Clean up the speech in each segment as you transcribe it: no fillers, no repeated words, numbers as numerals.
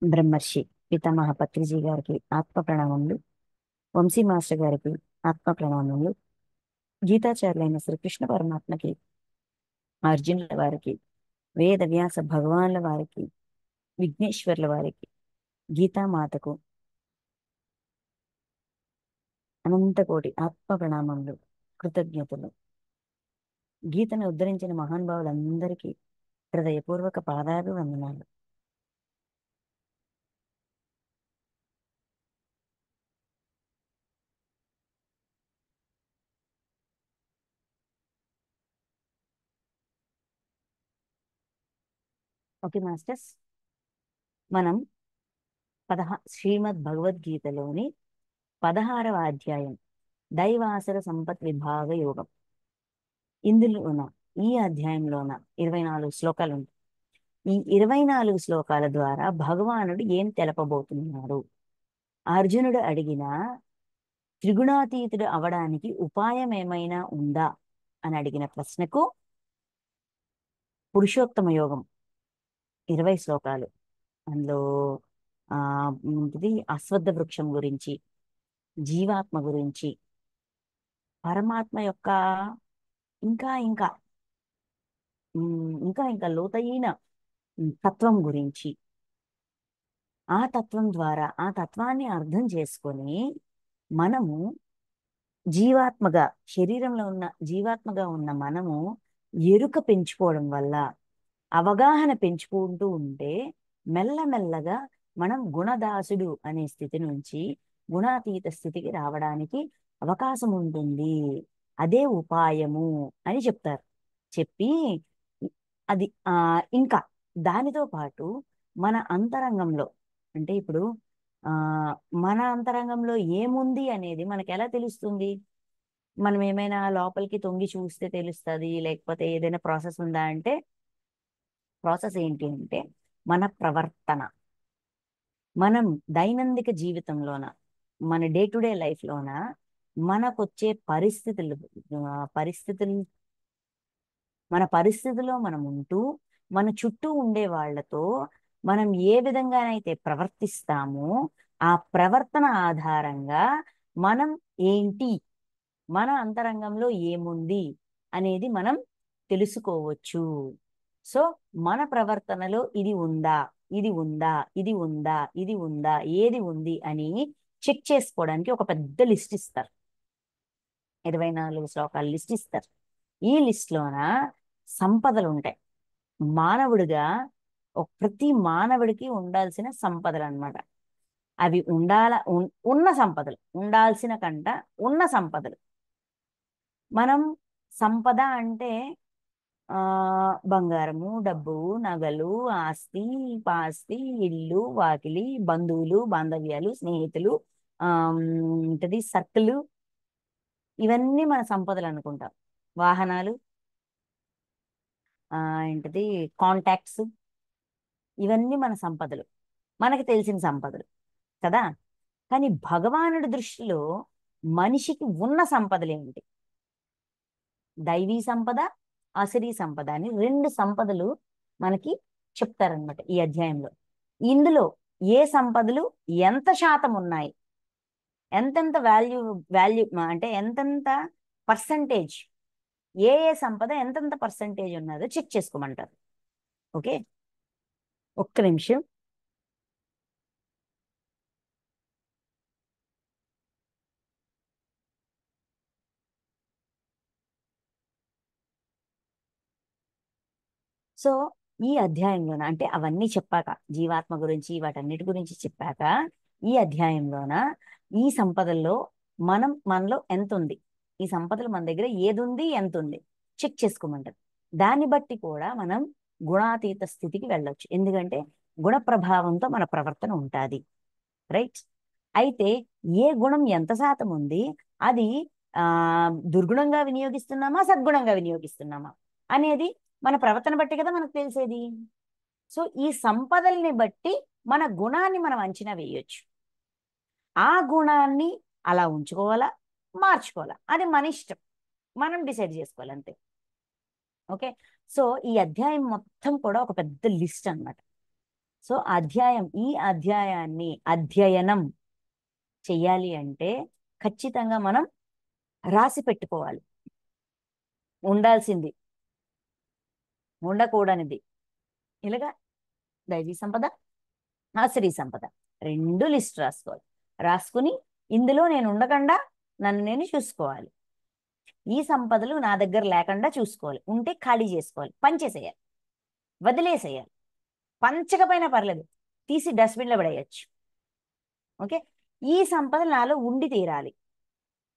బ్రహ్మర్షి పితామహ పత్రిజీ గారికి ఆత్మ ప్రణామములు, వంశీ మాస్టర్ గారికి ఆత్మ ప్రణామములు, గీతాచార్యులైన శ్రీకృష్ణ పరమాత్మకి, అర్జునుల వారికి, వేద వ్యాస భగవాన్ల వారికి, విఘ్నేశ్వర్ల వారికి, గీతామాతకు అనంతకోటి ఆత్మ ప్రణామములు, కృతజ్ఞతలు. గీతను ఉద్ధరించిన మహానుభావులందరికీ హృదయపూర్వక పాదాభివందనాలు. ఓకే మాస్టర్స్, మనం శ్రీమద్ భగవద్గీతలోని 16వ అధ్యాయం దైవాసుర సంపత్ విభాగ యోగం. ఇందులోన ఈ అధ్యాయంలోన 24 శ్లోకాలు ఉంటాయి. ఈ 24 శ్లోకాల ద్వారా భగవానుడు ఏం తెలపబోతున్నారు? అర్జునుడు అడిగిన త్రిగుణాతీతుడు అవడానికి ఉపాయం ఏమైనా ఉందా అని అడిగిన ప్రశ్నకు పురుషోత్తమ యోగం 20 శ్లోకాలు. అందులో ఆ ఇది అశ్వత్థ వృక్షం గురించి, జీవాత్మ గురించి, పరమాత్మ యొక్క ఇంకా ఇంకా ఇంకా ఇంకా లోతైన తత్వం గురించి, ఆ తత్వం ద్వారా ఆ తత్వాన్ని అర్థం చేసుకొని మనము జీవాత్మగా, శరీరంలో ఉన్న జీవాత్మగా ఉన్న మనము ఎరుక పెంచుకోవడం వల్ల, అవగాహన పెంచుకుంటూ ఉంటే మెల్లమెల్లగా మనం గుణదాసుడు అనే స్థితి నుంచి గుణాతీత స్థితికి రావడానికి అవకాశం ఉంటుంది. అదే ఉపాయము అని చెప్తారు. చెప్పి అది ఇంకా దానితో పాటు మన అంతరంగంలో, అంటే ఇప్పుడు ఆ మన అంతరంగంలో ఏముంది అనేది మనకి ఎలా తెలుస్తుంది? మనం ఏమైనా లోపలికి తొంగి చూస్తే తెలుస్తుంది, లేకపోతే ఏదైనా ప్రాసెస్ ఉందా అంటే ప్రాసెస్ ఏంటి అంటే మన ప్రవర్తన. మనం దైనందిక జీవితంలోన, మన డే టు డే లైఫ్లోన మనకొచ్చే పరిస్థితులు మన పరిస్థితిలో మనం ఉంటూ మన చుట్టూ ఉండే వాళ్ళతో మనం ఏ విధంగానైతే ప్రవర్తిస్తామో ఆ ప్రవర్తన ఆధారంగా మనం ఏంటి, మన అంతరంగంలో ఏముంది అనేది మనం తెలుసుకోవచ్చు. సో మన ప్రవర్తనలో ఇది ఉందా, ఇది ఉందా, ఇది ఉందా, ఇది ఉందా, ఏది ఉంది అని చెక్ చేసుకోవడానికి ఒక పెద్ద లిస్ట్ ఇస్తారు. 24 శ్లోకాల లిస్ట్ ఇస్తారు. ఈ లిస్ట్లోన సంపదలు ఉంటాయి. మానవుడిగా ప్రతి మానవుడికి ఉండాల్సిన సంపదలు అన్నమాట. అవి ఉన్న సంపదలు, ఉండాల్సిన కంట ఉన్న సంపదలు. మనం సంపద అంటే బంగారము, డబ్బు, నగలు, ఆస్తి పాస్తి, ఇల్లు వాకిలి, బంధువులు బాంధవ్యాలు, స్నేహితులు, ఏంటది సర్కిల్, ఇవన్నీ మన సంపదలు అనుకుంటాం. వాహనాలు, ఏంటది కాంటాక్ట్స్, ఇవన్నీ మన సంపదలు, మనకి తెలిసిన సంపదలు కదా. కానీ భగవానుడి దృష్టిలో మనిషికి ఉన్న సంపదలు ఏమిటి? దైవీ సంపద, అసురీ సంపద అని 2 సంపదలు మనకి చెప్తారనమాట ఈ అధ్యాయంలో. ఇందులో ఏ సంపదలు ఎంత శాతం ఉన్నాయి, ఎంతెంత వాల్యూ అంటే ఎంతెంత పర్సంటేజ్, ఏ సంపద ఎంతెంత పర్సంటేజ్ ఉన్నదో చెక్ చేసుకోమంటారు. ఓకే, ఒక్క నిమిషం. సో ఈ అధ్యాయంలోన అంటే అవన్నీ చెప్పాక, జీవాత్మ గురించి వాటన్నిటి గురించి చెప్పాక, ఈ అధ్యాయంలోన ఈ సంపదల్లో మనలో ఎంత ఉంది, ఈ సంపదలు మన దగ్గర ఏది ఉంది, ఎంత ఉంది చెక్ చేసుకోమంటారు. దాన్ని బట్టి కూడా మనం గుణాతీత స్థితికి వెళ్ళొచ్చు. ఎందుకంటే గుణ ప్రభావంతో మన ప్రవర్తన ఉంటుంది. రైట్? అయితే ఏ గుణం ఎంత శాతం ఉంది, అది ఆ దుర్గుణంగా వినియోగిస్తున్నామా, సద్గుణంగా వినియోగిస్తున్నామా అనేది మన ప్రవర్తన బట్టి కదా మనకు తెలిసేది. సో ఈ సంపదల్ని బట్టి మన గుణాన్ని మనం అంచనా వేయొచ్చు. ఆ గుణాన్ని అలా ఉంచుకోవాలా, మార్చుకోవాలా, అది మన ఇష్టం, మనం డిసైడ్ చేసుకోవాలి అంతే. ఓకే, సో ఈ అధ్యాయం మొత్తం కూడా ఒక పెద్ద లిస్ట్ అన్నమాట. సో ఈ అధ్యాయాన్ని అధ్యయనం చెయ్యాలి అంటే ఖచ్చితంగా మనం రాసి పెట్టుకోవాలి. ఉండాల్సింది, ఉండకూడనిది, ఇలాగా దైవీ సంపద, ఆశ్రీ సంపద రెండు లిస్ట్ రాసుకోవాలి. రాసుకుని ఇందులో నేను ఉండకుండా నన్ను నేను చూసుకోవాలి. ఈ సంపదలు నా దగ్గర లేకుండా చూసుకోవాలి. ఉంటే ఖాళీ చేసుకోవాలి, పంచేసేయాలి, వదిలేసేయాలి. పంచకపోయినా పర్లేదు, తీసి డస్ట్బిన్లో పడేయచ్చు. ఓకే, ఈ సంపదలు నాలో ఉండి తీరాలి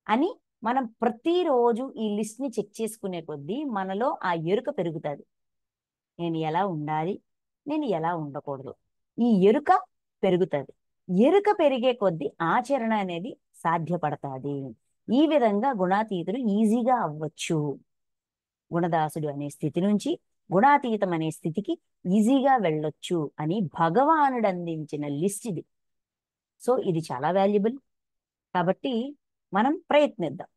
అని మనం ప్రతిరోజు ఈ లిస్ట్ని చెక్ చేసుకునే కొద్దీ మనలో ఆ ఎరుక పెరుగుతుంది. నేను ఎలా ఉండాలి, నేను ఎలా ఉండకూడదు, ఈ ఎరుక పెరుగుతుంది. ఎరుక పెరిగే కొద్దీ ఆచరణ అనేది సాధ్యపడుతుంది. ఈ విధంగా గుణాతీతుడు ఈజీగా అవ్వచ్చు. గుణదాసుడు అనే స్థితి నుంచి గుణాతీతం అనే స్థితికి ఈజీగా వెళ్ళొచ్చు అని భగవానుడు అందించిన లిస్ట్ ఇది. సో ఇది చాలా వాల్యుబుల్. కాబట్టి మనం ప్రయత్నిద్దాం.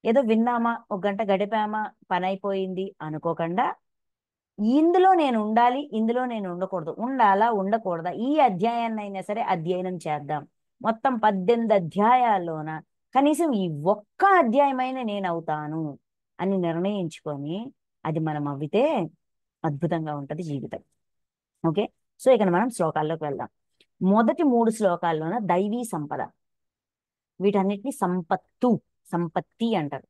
ఏదో విన్నామా, ఒక గంట గడిపామా, పని అయిపోయింది అనుకోకుండా ఇందులో నేను ఉండాలి, ఇందులో నేను ఉండకూడదు, ఉండాలా ఉండకూడదా, ఈ అధ్యాయాన్ని అయినా సరే అధ్యయనం చేద్దాం. మొత్తం 18 అధ్యాయాల్లోన కనీసం ఈ ఒక్క అధ్యాయమైన నేను అవుతాను అని నిర్ణయించుకొని అది మనం అవ్వితే అద్భుతంగా ఉంటుంది జీవితం. ఓకే, సో ఇక మనం శ్లోకాల్లోకి వెళ్దాం. మొదటి 3 శ్లోకాల్లోన దైవీ సంపద, వీటన్నిటిని సంపత్తి అంటారు.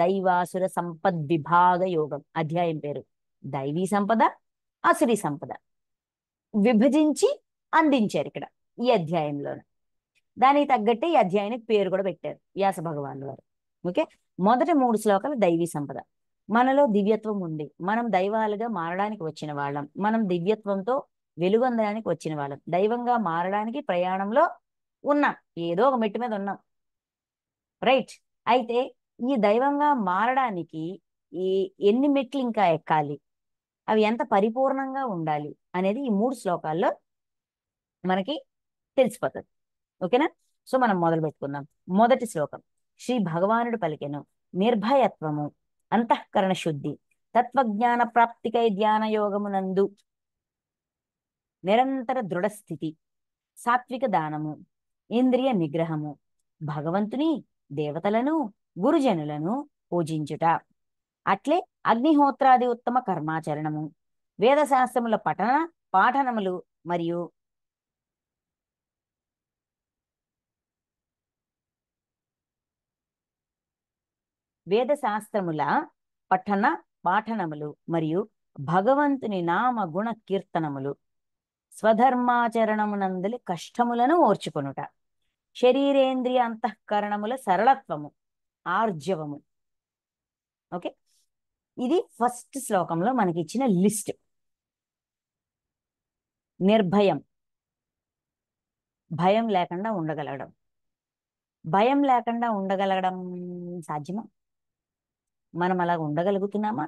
దైవాసుర సంపద్విభాగ యోగం అధ్యాయం పేరు. దైవీ సంపద, అసురీ సంపద విభజించి అందించారు ఇక్కడ ఈ అధ్యాయంలో. దానికి తగ్గట్టే ఈ అధ్యాయానికి పేరు కూడా పెట్టారు వ్యాస భగవానుల వారు. ఓకే, మొదటి 3 శ్లోకాలు దైవీ సంపద. మనలో దివ్యత్వం ఉంది, మనం దైవాలుగా మారడానికి వచ్చిన వాళ్ళం, మనం దివ్యత్వంతో వెలుగొందడానికి వచ్చిన వాళ్ళం, దైవంగా మారడానికి ప్రయాణంలో ఉన్నాం, ఏదో ఒక మెట్టు మీద ఉన్నాం. రైట్, అయితే ఈ దైవంగా మారడానికి ఈ ఎన్ని మెట్లు ఇంకా ఎక్కాలి, అవి ఎంత పరిపూర్ణంగా ఉండాలి అనేది ఈ 3 శ్లోకాల్లో మనకి తెలిసిపోతుంది. ఓకేనా, సో మనం మొదలు పెట్టుకుందాం. మొదటి శ్లోకం, శ్రీ భగవానుడు పలికెను, నిర్భయత్వము, అంతఃకరణ శుద్ధి, తత్వజ్ఞాన ప్రాప్తికై ధ్యాన యోగమునందు నిరంతర దృఢస్థితి, సాత్విక దానము, ఇంద్రియ నిగ్రహము, భగవంతుని, దేవతలను, గురుజనులను పూజించుట, అట్లే అగ్నిహోత్రాది ఉత్తమ కర్మాచరణము, వేదశాస్త్రముల పాఠనములు మరియు వేదశాస్త్రముల పాఠనములు మరియు భగవంతుని నామ గుణ కీర్తనములు, స్వధర్మాచరణమునందలి కష్టములను ఓర్చుకొనుట, శరీరేంద్రియ అంతఃకరణముల సరళత్వము, ఆర్జవము. ఓకే, ఇది ఫస్ట్ శ్లోకంలో మనకి ఇచ్చిన లిస్ట్. నిర్భయం, భయం లేకుండా ఉండగలగడం. భయం లేకుండా ఉండగలగడం సాధ్యమా? మనం అలా ఉండగలుగుతున్నామా?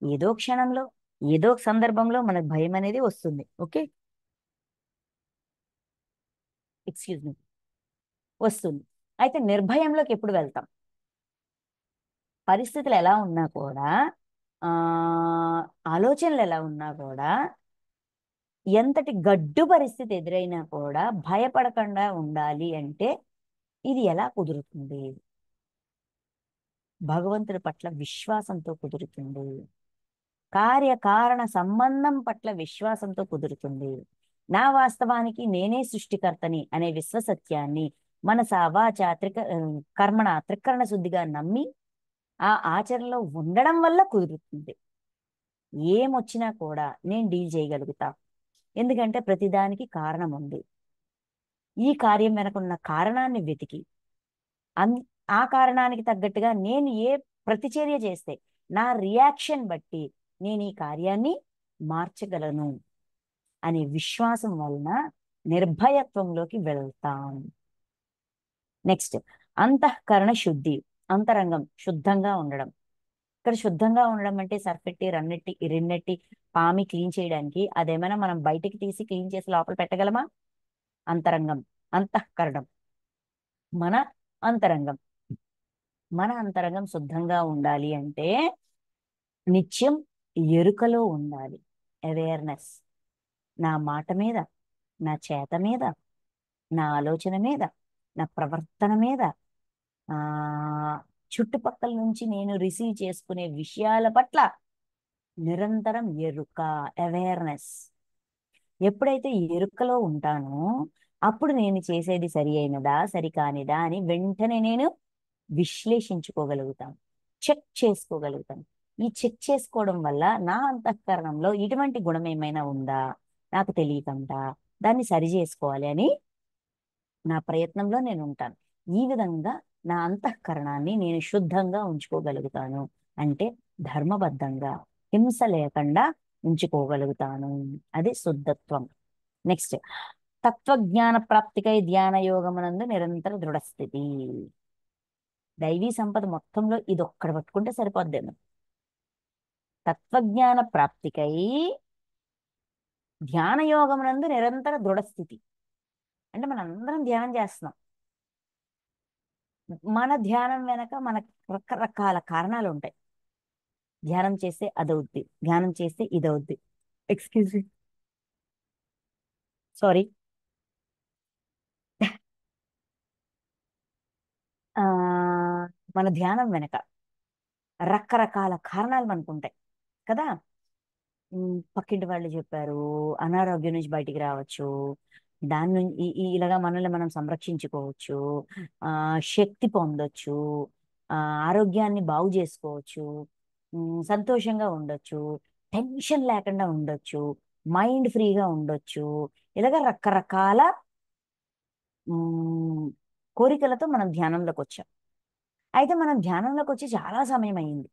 ఏదో క్షణంలో, ఏదో ఒక సందర్భంలో మనకు భయం అనేది వస్తుంది. ఓకే, ఎక్స్క్యూజ్ మీ, వస్తుంది. అయితే నిర్భయంలోకి ఎప్పుడు వెళ్తాం? పరిస్థితులు ఎలా ఉన్నా కూడా, ఆ ఆలోచనలు ఎలా ఉన్నా కూడా, ఎంతటి గడ్డు పరిస్థితి ఎదురైనా కూడా భయపడకుండా ఉండాలి అంటే ఇది ఎలా కుదురుతుంది? భగవంతుడి పట్ల విశ్వాసంతో కుదురుతుంది, కార్యకారణ సంబంధం పట్ల విశ్వాసంతో కుదురుతుంది. నా వాస్తవానికి నేనే సృష్టికర్తని అనే విశ్వసత్యాన్ని మనస వాచ కర్మణ త్రికరణ శుద్ధిగా నమ్మి ఆ ఆచరణలో ఉండడం వల్ల కుదురుతుంది. ఏమొచ్చినా కూడా నేను డీల్ చేయగలుగుతా, ఎందుకంటే ప్రతిదానికి కారణం ఉంది. ఈ కార్యం వెనకున్న కారణాన్ని వెతికి ఆ కారణానికి తగ్గట్టుగా నేను ఏ ప్రతిచర్య చేస్తే నా రియాక్షన్ బట్టి నేను ఈ కార్యాన్ని మార్చగలను అనే విశ్వాసం వలన నిర్భయత్వంలోకి వెళ్తాం. నెక్స్ట్, అంతఃకరణ శుద్ధి, అంతరంగం శుద్ధంగా ఉండడం. ఇక్కడ శుద్ధంగా ఉండడం అంటే సర్ఫెట్టి రిన్నెట్టి పామి క్లీన్ చేయడానికి అదేమైనా మనం బయటికి తీసి క్లీన్ చేసి లోపల పెట్టగలమా? అంతరంగం, అంతఃకరణం, మన అంతరంగం. మన అంతరంగం శుద్ధంగా ఉండాలి అంటే నిత్యం ఎరుకలో ఉండాలి, అవేర్నెస్. నా మాట మీద, నా చేత మీద, నా ఆలోచన మీద, నా ప్రవర్తన మీద, ఆ చుట్టుపక్కల నుంచి నేను రిసీవ్ చేసుకునే విషయాల పట్ల నిరంతరం ఎరుక, అవేర్నెస్. ఎప్పుడైతే ఎరుకలో ఉంటానో అప్పుడు నేను చేసేది సరి అయినదా సరికానిదా అని వెంటనే నేను విశ్లేషించుకోగలుగుతాను, చెక్ చేసుకోగలుగుతాను. ఈ చెక్ చేసుకోవడం వల్ల నా అంతఃకరణంలో ఇటువంటి గుణం ఏమైనా ఉందా నాకు తెలియకుండా దాన్ని సరి చేసుకోవాలి అని నా ప్రయత్నంలో నేను ఉంటాను. ఈ విధంగా నా అంతఃకరణాన్ని నేను శుద్ధంగా ఉంచుకోగలుగుతాను. అంటే ధర్మబద్ధంగా, హింస లేకుండా ఉంచుకోగలుగుతాను. అది శుద్ధత్వం. నెక్స్ట్, తత్వజ్ఞాన ప్రాప్తికై ధ్యాన యోగమునందు నిరంతర దృఢస్థితి. దైవీ సంపద మొత్తంలో ఇది ఒక్కడ పట్టుకుంటే సరిపోద్దేమో. తత్వజ్ఞాన ప్రాప్తికై ధ్యాన యోగమునందు నిరంతర దృఢస్థితి. అంటే మనం అందరం ధ్యానం చేస్తున్నాం. మన ధ్యానం వెనక మనకు రకరకాల కారణాలు ఉంటాయి. ధ్యానం చేస్తే అదవుద్ది, ధ్యానం చేస్తే ఇదవుద్ది. Excuse me, sorry. ఆ మన ధ్యానం వెనక రకరకాల కారణాలు మనకుంటాయి కదా. పక్కింటి వాళ్ళు చెప్పారు, అనారోగ్యం నుంచి బయటికి రావచ్చు, దాని నుంచి ఇలాగా మనల్ని మనం సంరక్షించుకోవచ్చు, ఆ శక్తి పొందొచ్చు, ఆ ఆరోగ్యాన్ని బాగు చేసుకోవచ్చు, సంతోషంగా ఉండొచ్చు, టెన్షన్ లేకుండా ఉండొచ్చు, మైండ్ ఫ్రీగా ఉండొచ్చు. ఇలాగ రకరకాల ఉమ్, కోరికలతో మనం ధ్యానంలోకి వచ్చాం. అయితే మనం ధ్యానంలోకి వచ్చి చాలా సమయం అయింది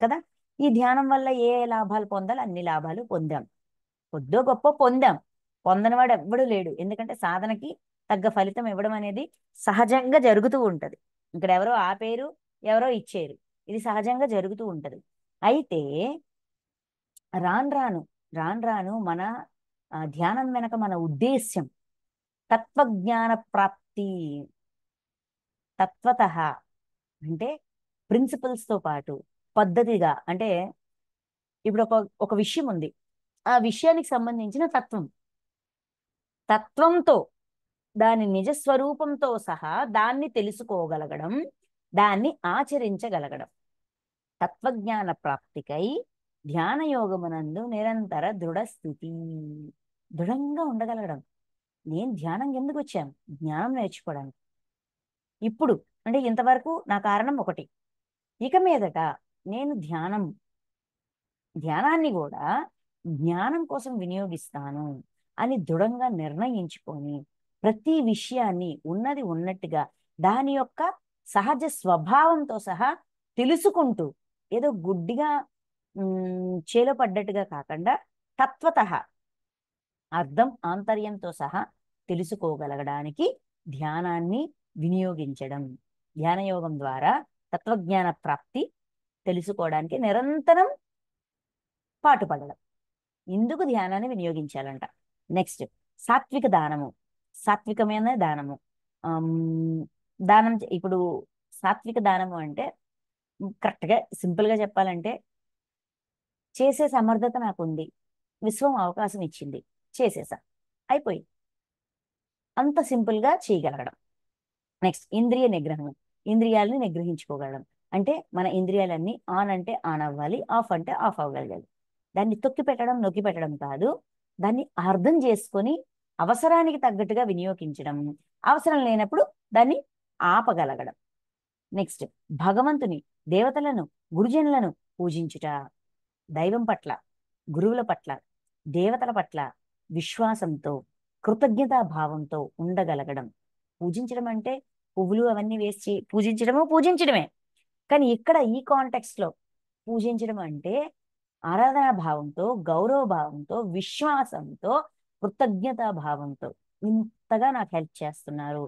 కదా. ఈ ధ్యానం వల్ల ఏ లాభాలు పొందాలి అన్ని లాభాలు పొందాం, కొద్దో గొప్ప పొందాం. పొందనివాడు ఎవ్వడూ లేడు. ఎందుకంటే సాధనకి తగ్గ ఫలితం ఇవ్వడం అనేది సహజంగా జరుగుతూ ఉంటది. ఇక్కడ ఎవరో ఆపేరు, ఎవరో ఇచ్చేరు. ఇది సహజంగా జరుగుతూ ఉంటది. అయితే రాను రాను రాను రాను మన ధ్యానం వెనక మన ఉద్దేశ్యం తత్వజ్ఞాన ప్రాప్తి. తత్వత అంటే ప్రిన్సిపల్స్ తో పాటు పద్ధతిగా. అంటే ఇప్పుడు ఒక ఒక విషయం ఉంది, ఆ విషయానికి సంబంధించిన తత్వం, తత్వంతో దాని నిజ స్వరూపంతో సహా దాన్ని తెలుసుకోగలగడం, దాన్ని ఆచరించగలగడం. తత్వజ్ఞాన ప్రాప్తికై ధ్యాన యోగమునందు నిరంతర దృఢ స్థితి. దృఢంగా ఉండగలగడం. నేను ధ్యానం ఎందుకు వచ్చాను? జ్ఞానం నేర్చుకోవడానికి. ఇప్పుడు అంటే ఇంతవరకు నా కారణం ఒకటి. ఇక మీదట నేను ధ్యానాన్ని కూడా జ్ఞానం కోసం వినియోగిస్తాను అని దృఢంగా నిర్ణయించుకొని ప్రతి విషయాన్ని ఉన్నది ఉన్నట్టుగా దాని యొక్క సహజ స్వభావంతో సహా తెలుసుకుంటూ, ఏదో గుడ్డిగా చేలో పడ్డట్టుగా కాకుండా తత్వతః అర్థం ఆంతర్యంతో సహా తెలుసుకోగలగడానికి ధ్యానాన్ని వినియోగించడం. ధ్యానయోగం ద్వారా తత్వజ్ఞాన ప్రాప్తి తెలుసుకోవడానికి నిరంతరం పాటుపడడం. ఇందుకు ధ్యానాన్ని వినియోగించాలంట. నెక్స్ట్, సాత్విక దానము. సాత్వికమైన దానము. ఆమ్, దానం ఇప్పుడు సాత్విక దానము అంటే కరెక్ట్గా సింపుల్గా చెప్పాలంటే చేసే సమర్థత నాకుంది, విశ్వం అవకాశం ఇచ్చింది, చేసేసా, అయిపోయి. అంత సింపుల్గా చేయగలగడం. నెక్స్ట్, ఇంద్రియ నిగ్రహం. ఇంద్రియాలని నిగ్రహించుకోగలడం. అంటే మన ఇంద్రియాలన్నీ ఆన్ అంటే ఆన్ అవ్వాలి, ఆఫ్ అంటే ఆఫ్ అవ్వగలగాలి. దాన్ని తొక్కి పెట్టడం నొక్కి పెట్టడం కాదు, దాన్ని అర్థం చేసుకొని అవసరానికి తగ్గట్టుగా వినియోగించడం, అవసరం లేనప్పుడు దాన్ని ఆపగలగడం. నెక్స్ట్, భగవంతుని, దేవతలను, గురుజనులను పూజించుట. దైవం పట్ల, గురువుల పట్ల, దేవతల పట్ల విశ్వాసంతో, కృతజ్ఞతా భావంతో ఉండగలగడం. పూజించడం అంటే పువ్వులు అవన్నీ వేసి పూజించడమే. కానీ ఇక్కడ ఈ కాంటెక్స్ట్ లో పూజించడం అంటే ఆరాధనా భావంతో, గౌరవ భావంతో, విశ్వాసంతో, కృతజ్ఞతా భావంతో, ఇంతగా నాకు హెల్ప్ చేస్తున్నారు,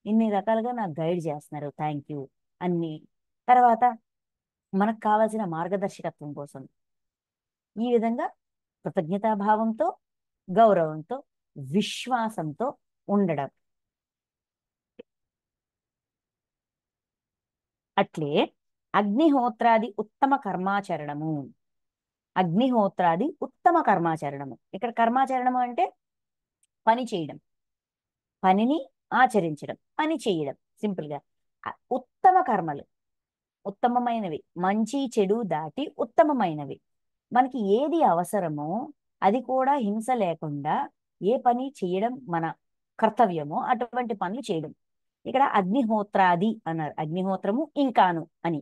ఇన్ని రకాలుగా నాకు గైడ్ చేస్తున్నారు, థ్యాంక్ యూ అన్ని. తర్వాత మనకు కావాల్సిన మార్గదర్శకత్వం కోసం ఈ విధంగా కృతజ్ఞతా భావంతో, గౌరవంతో, విశ్వాసంతో ఉండడం. అట్లే అగ్నిహోత్రాది ఉత్తమ కర్మాచరణము. అగ్నిహోత్రాది ఉత్తమ కర్మాచరణము. ఇక్కడ కర్మాచరణము అంటే పని చేయడం, పనిని ఆచరించడం, పని చేయడం. సింపుల్గా ఉత్తమ కర్మలు, ఉత్తమమైనవి, మంచి చెడు దాటి ఉత్తమమైనవి. మనకి ఏది అవసరమో అది కూడా హింస లేకుండా ఏ పని చేయడం మన కర్తవ్యమో అటువంటి పనులు చేయడం. ఇక్కడ అగ్నిహోత్రాది అన్నారు, అగ్నిహోత్రము ఇంకాను అని.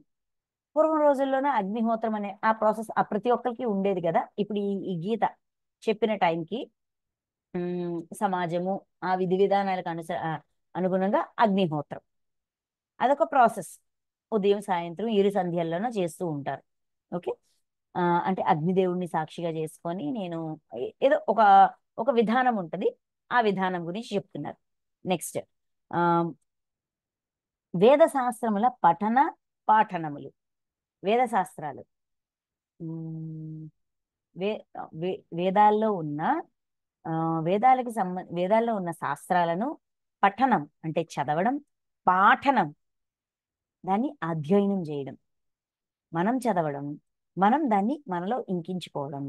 పూర్వం రోజుల్లోనే అగ్నిహోత్రం అనే ఆ ప్రాసెస్ ప్రతి ఒక్కరికి ఉండేది కదా. ఇప్పుడు ఈ గీత చెప్పిన టైంకి సమాజము ఆ విధి విధానాలకు అనుగుణంగా అగ్నిహోత్రం అదొక ప్రాసెస్. ఉదయం సాయంత్రం ఇరు సంధ్యల్లోనూ చేస్తూ ఉంటారు. ఓకే. అంటే అగ్నిదేవుణ్ణి సాక్షిగా చేసుకొని నేను ఏదో ఒక ఒక విధానం ఉంటుంది, ఆ విధానం గురించి చెప్తున్నారు. నెక్స్ట్ వేద శాస్త్రముల పఠన పాఠనములు. వేద శాస్త్రాలు వే వేదాల్లో ఉన్న వేదాల్లో ఉన్న శాస్త్రాలను పఠనం అంటే చదవడం, పాఠనం దాన్ని అధ్యయనం చేయడం. మనం చదవడం, మనం దాన్ని మనలో ఇంకించుకోవడం,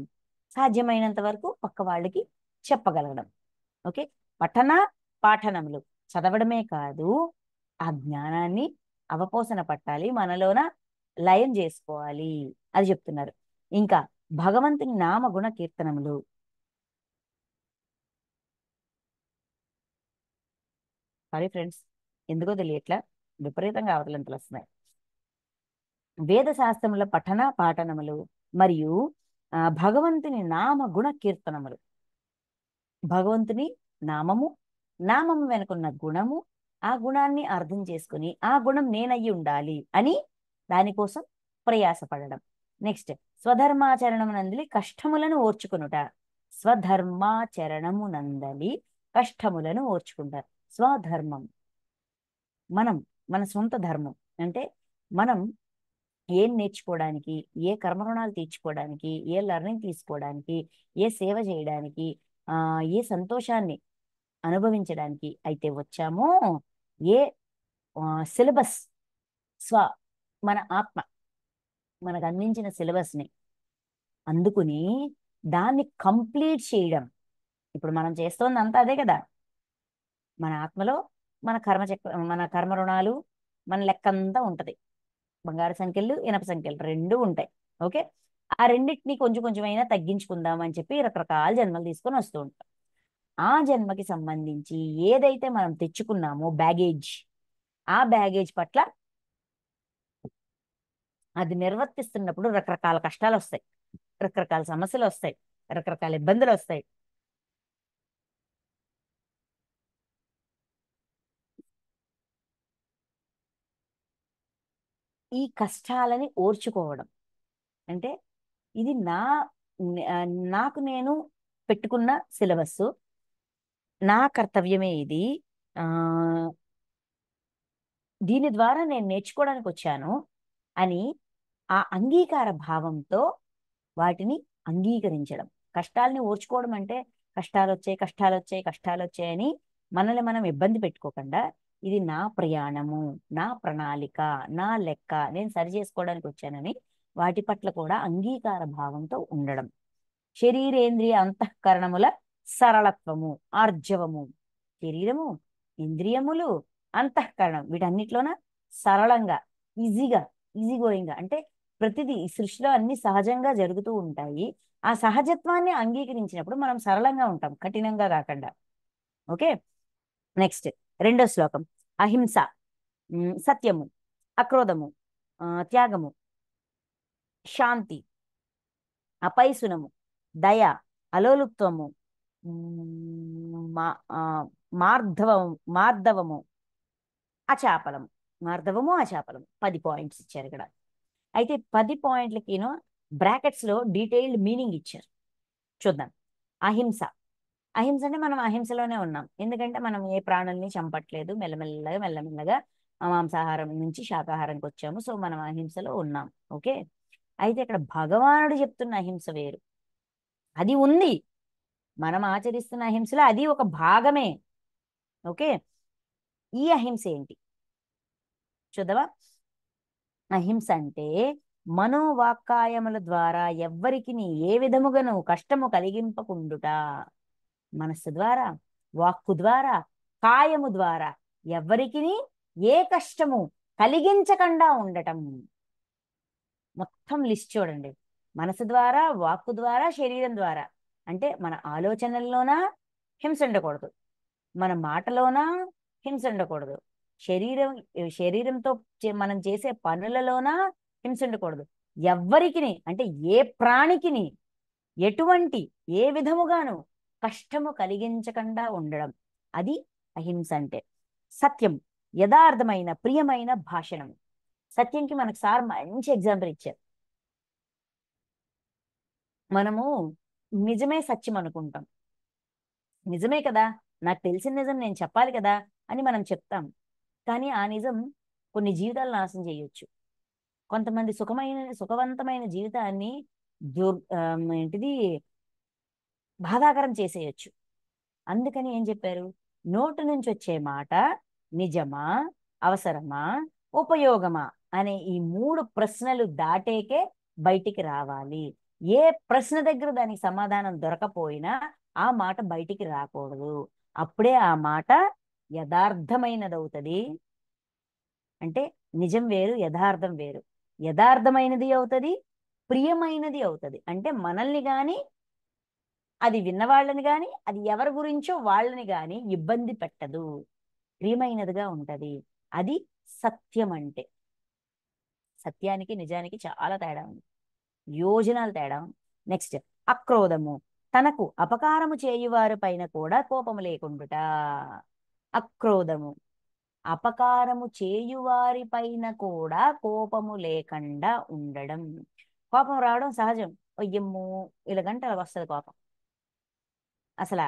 సాధ్యమైనంత వరకు పక్క వాళ్ళకి చెప్పగలగడం. ఓకే. పఠన పాఠనములు చదవడమే కాదు, ఆ జ్ఞానాన్ని అవపోసన పట్టాలి, మనలోన లయం చేసుకోవాలి, అది చెప్తున్నారు. ఇంకా భగవంతుని నామగుణ కీర్తనములు. సారీ ఫ్రెండ్స్, ఎందుకో తెలియట్లా విపరీతంగా అవతలంతలు వస్తున్నాయి. వేద శాస్త్రముల పఠన పాఠనములు మరియు భగవంతుని నామ గుణ కీర్తనములు. భగవంతుని నామము, నామము వెనుకున్న గుణము, ఆ గుణాన్ని అర్థం చేసుకుని ఆ గుణం నేనయ్యి ఉండాలి అని దానికోసం ప్రయాసపడడం. నెక్స్ట్ స్వధర్మాచరణమునందలి కష్టములను ఓర్చుకునుట. స్వధర్మాచరణమునందలి కష్టములను ఓర్చుకుంటారు. స్వధర్మం మనం, మన సొంత ధర్మం అంటే మనం ఏం నేర్చుకోవడానికి, ఏ కర్మరుణాలు తీర్చుకోవడానికి, ఏ లెర్నింగ్ తీసుకోవడానికి, ఏ సేవ చేయడానికి, ఏ సంతోషాన్ని అనుభవించడానికి అయితే వచ్చామో, ఏ సిలబస్ స్వ మన ఆత్మ మనకు అందించిన సిలబస్ని అందుకుని దాన్ని కంప్లీట్ చేయడం. ఇప్పుడు మనం చేస్తోంది అంతా అదే కదా. మన ఆత్మలో మన కర్మ రుణాలు, మన లెక్కంతా ఉంటది. బంగారు సంఖ్యలు, ఇనప సంఖ్యలు రెండు ఉంటాయి. ఓకే. ఆ రెండింటిని కొంచెం కొంచెమైనా తగ్గించుకుందాం అని చెప్పి రకరకాల జన్మలు తీసుకొని వస్తూ ఉంటాం. ఆ జన్మకి సంబంధించి ఏదైతే మనం తెచ్చుకున్నామో బ్యాగేజ్, ఆ బ్యాగేజ్ పట్ల అది నిర్వర్తిస్తున్నప్పుడు రకరకాల కష్టాలు వస్తాయి, రకరకాల సమస్యలు వస్తాయి, రకరకాల ఇబ్బందులు వస్తాయి. ఈ కష్టాలని ఓర్చుకోవడం అంటే ఇది నాకు నేను పెట్టుకున్న సిలబస్, నా కర్తవ్యమే ఇది. ఆ దీని ద్వారా నేను నేర్చుకోవడానికి వచ్చాను అని ఆ అంగీకార భావంతో వాటిని అంగీకరించడం. కష్టాలని ఓర్చుకోవడం అంటే కష్టాలు వచ్చాయి, కష్టాలు వచ్చాయి, కష్టాలు వచ్చాయని మనల్ని మనం ఇబ్బంది పెట్టుకోకుండా, ఇది నా ప్రయాణము, నా ప్రణాళిక, నా లెక్క, నేను సరి చేసుకోవడానికి వచ్చానని వాటి పట్ల కూడా అంగీకార భావంతో ఉండడం. శరీరేంద్రియ అంతఃకరణముల సరళత్వము, ఆర్జవము. శరీరము, ఇంద్రియములు, అంతఃకరణం వీటన్నిటిలోన సరళంగా, ఈజీగా, ఈజీ గోయింగ్గా అంటే ప్రతిదీ ఈ సృష్టిలో అన్ని సహజంగా జరుగుతూ ఉంటాయి. ఆ సహజత్వాన్ని అంగీకరించినప్పుడు మనం సరళంగా ఉంటాం, కఠినంగా కాకుండా. ఓకే. నెక్స్ట్ రెండో శ్లోకం. అహింస, సత్యము, అక్రోధము, త్యాగము, శాంతి, అపైశునము, దయ, అలోలుప్తము, మార్ధవము, అచాపలము. మార్ధవము, అచాపలము 10 పాయింట్స్ ఇచ్చారు ఇక్కడ. అయితే 10 పాయింట్లకిను బ్రాకెట్స్ లో డీటెయిల్డ్ మీనింగ్ ఇచ్చారు. చూద్దాం. అహింస. అహింస అంటే మనం అహింసలోనే ఉన్నాం, ఎందుకంటే మనం ఏ ప్రాణుల్ని చంపట్లేదు. మెల్లమెల్లగా మెల్లమెల్లగా మాంసాహారం నుంచి శాకాహారానికి వచ్చాము. సో మనం అహింసలో ఉన్నాం. ఓకే. అయితే ఇక్కడ భగవానుడు చెప్తున్న అహింస వేరు, అది ఉంది. మనం ఆచరిస్తున్న అహింసలో అది ఒక భాగమే. ఓకే. ఈ అహింస ఏంటి చూద్దామా. అహింస అంటే మనోవాక్కాయముల ద్వారా ఎవ్వరికి ఏ విధముగాను కష్టము కలిగింపకుండుట. మనస్సు ద్వారా, వాక్కు ద్వారా, కాయము ద్వారా ఎవ్వరికి ఏ కష్టము కలిగించకుండా ఉండటం. మొత్తం లిస్ట్ చూడండి. మనసు ద్వారా, వాక్కు ద్వారా, శరీరం ద్వారా. అంటే మన ఆలోచనల్లోనా హింస ఉండకూడదు, మన మాటలోనా హింస ఉండకూడదు, శరీరంతో మనం చేసే పనులలోనా హింస ఉండకూడదు. ఎవ్వరికిని అంటే ఏ ప్రాణికిని ఎటువంటి ఏ విధముగాను కష్టము కలిగించకుండా ఉండడం, అది అహింస అంటే. సత్యం, యథార్థమైన ప్రియమైన భాషణం. సత్యంకి మనకు సార్ మంచి ఎగ్జాంపుల్ ఇచ్చారు. మనము నిజమే సత్యం అనుకుంటాం, నిజమే కదా, నాకు తెలిసిన నిజం నేను చెప్పాలి కదా అని మనం చెప్తాం. కానీ ఆ నిజం కొన్ని జీవితాలు నాశనం చేయొచ్చు. కొంతమంది సుఖవంతమైన జీవితాన్ని ఏంటిది బాధాకరం చేసేయచ్చు. అందుకని ఏం చెప్పారు? నోటి నుంచి వచ్చే మాట నిజమా, అవసరమా, ఉపయోగమా అనే ఈ 3 ప్రశ్నలు దాటేకే బయటికి రావాలి. ఏ ప్రశ్న దగ్గర దానికి సమాధానం దొరకపోయినా ఆ మాట బయటికి రాకూడదు. అప్పుడే ఆ మాట యథార్థమైనది అవుతుంది. అంటే నిజం వేరు, యథార్థం వేరు. యథార్థమైనది అవుతుంది, ప్రియమైనది అవుతుంది. అంటే మనల్ని గాని, అది విన్నవాళ్ళని గాని, అది ఎవరి గురించో వాళ్ళని గాని ఇబ్బంది పెట్టదు, ప్రియమైనదిగా ఉంటది. అది సత్యం అంటే. సత్యానికి నిజానికి చాలా తేడా ఉంది, యోజనాలు తేడా ఉంది. నెక్స్ట్, అక్రోధము, తనకు అపకారము చేయువారి పైన కూడా కోపము లేకుండుట. అక్రోధము, అపకారము చేయువారి పైన కూడా కోపము లేకుండా ఉండడం. కోపం రావడం సహజం. అయ్యమ్మో ఇలాగంటే అలా వస్తుంది కోపం. అసలు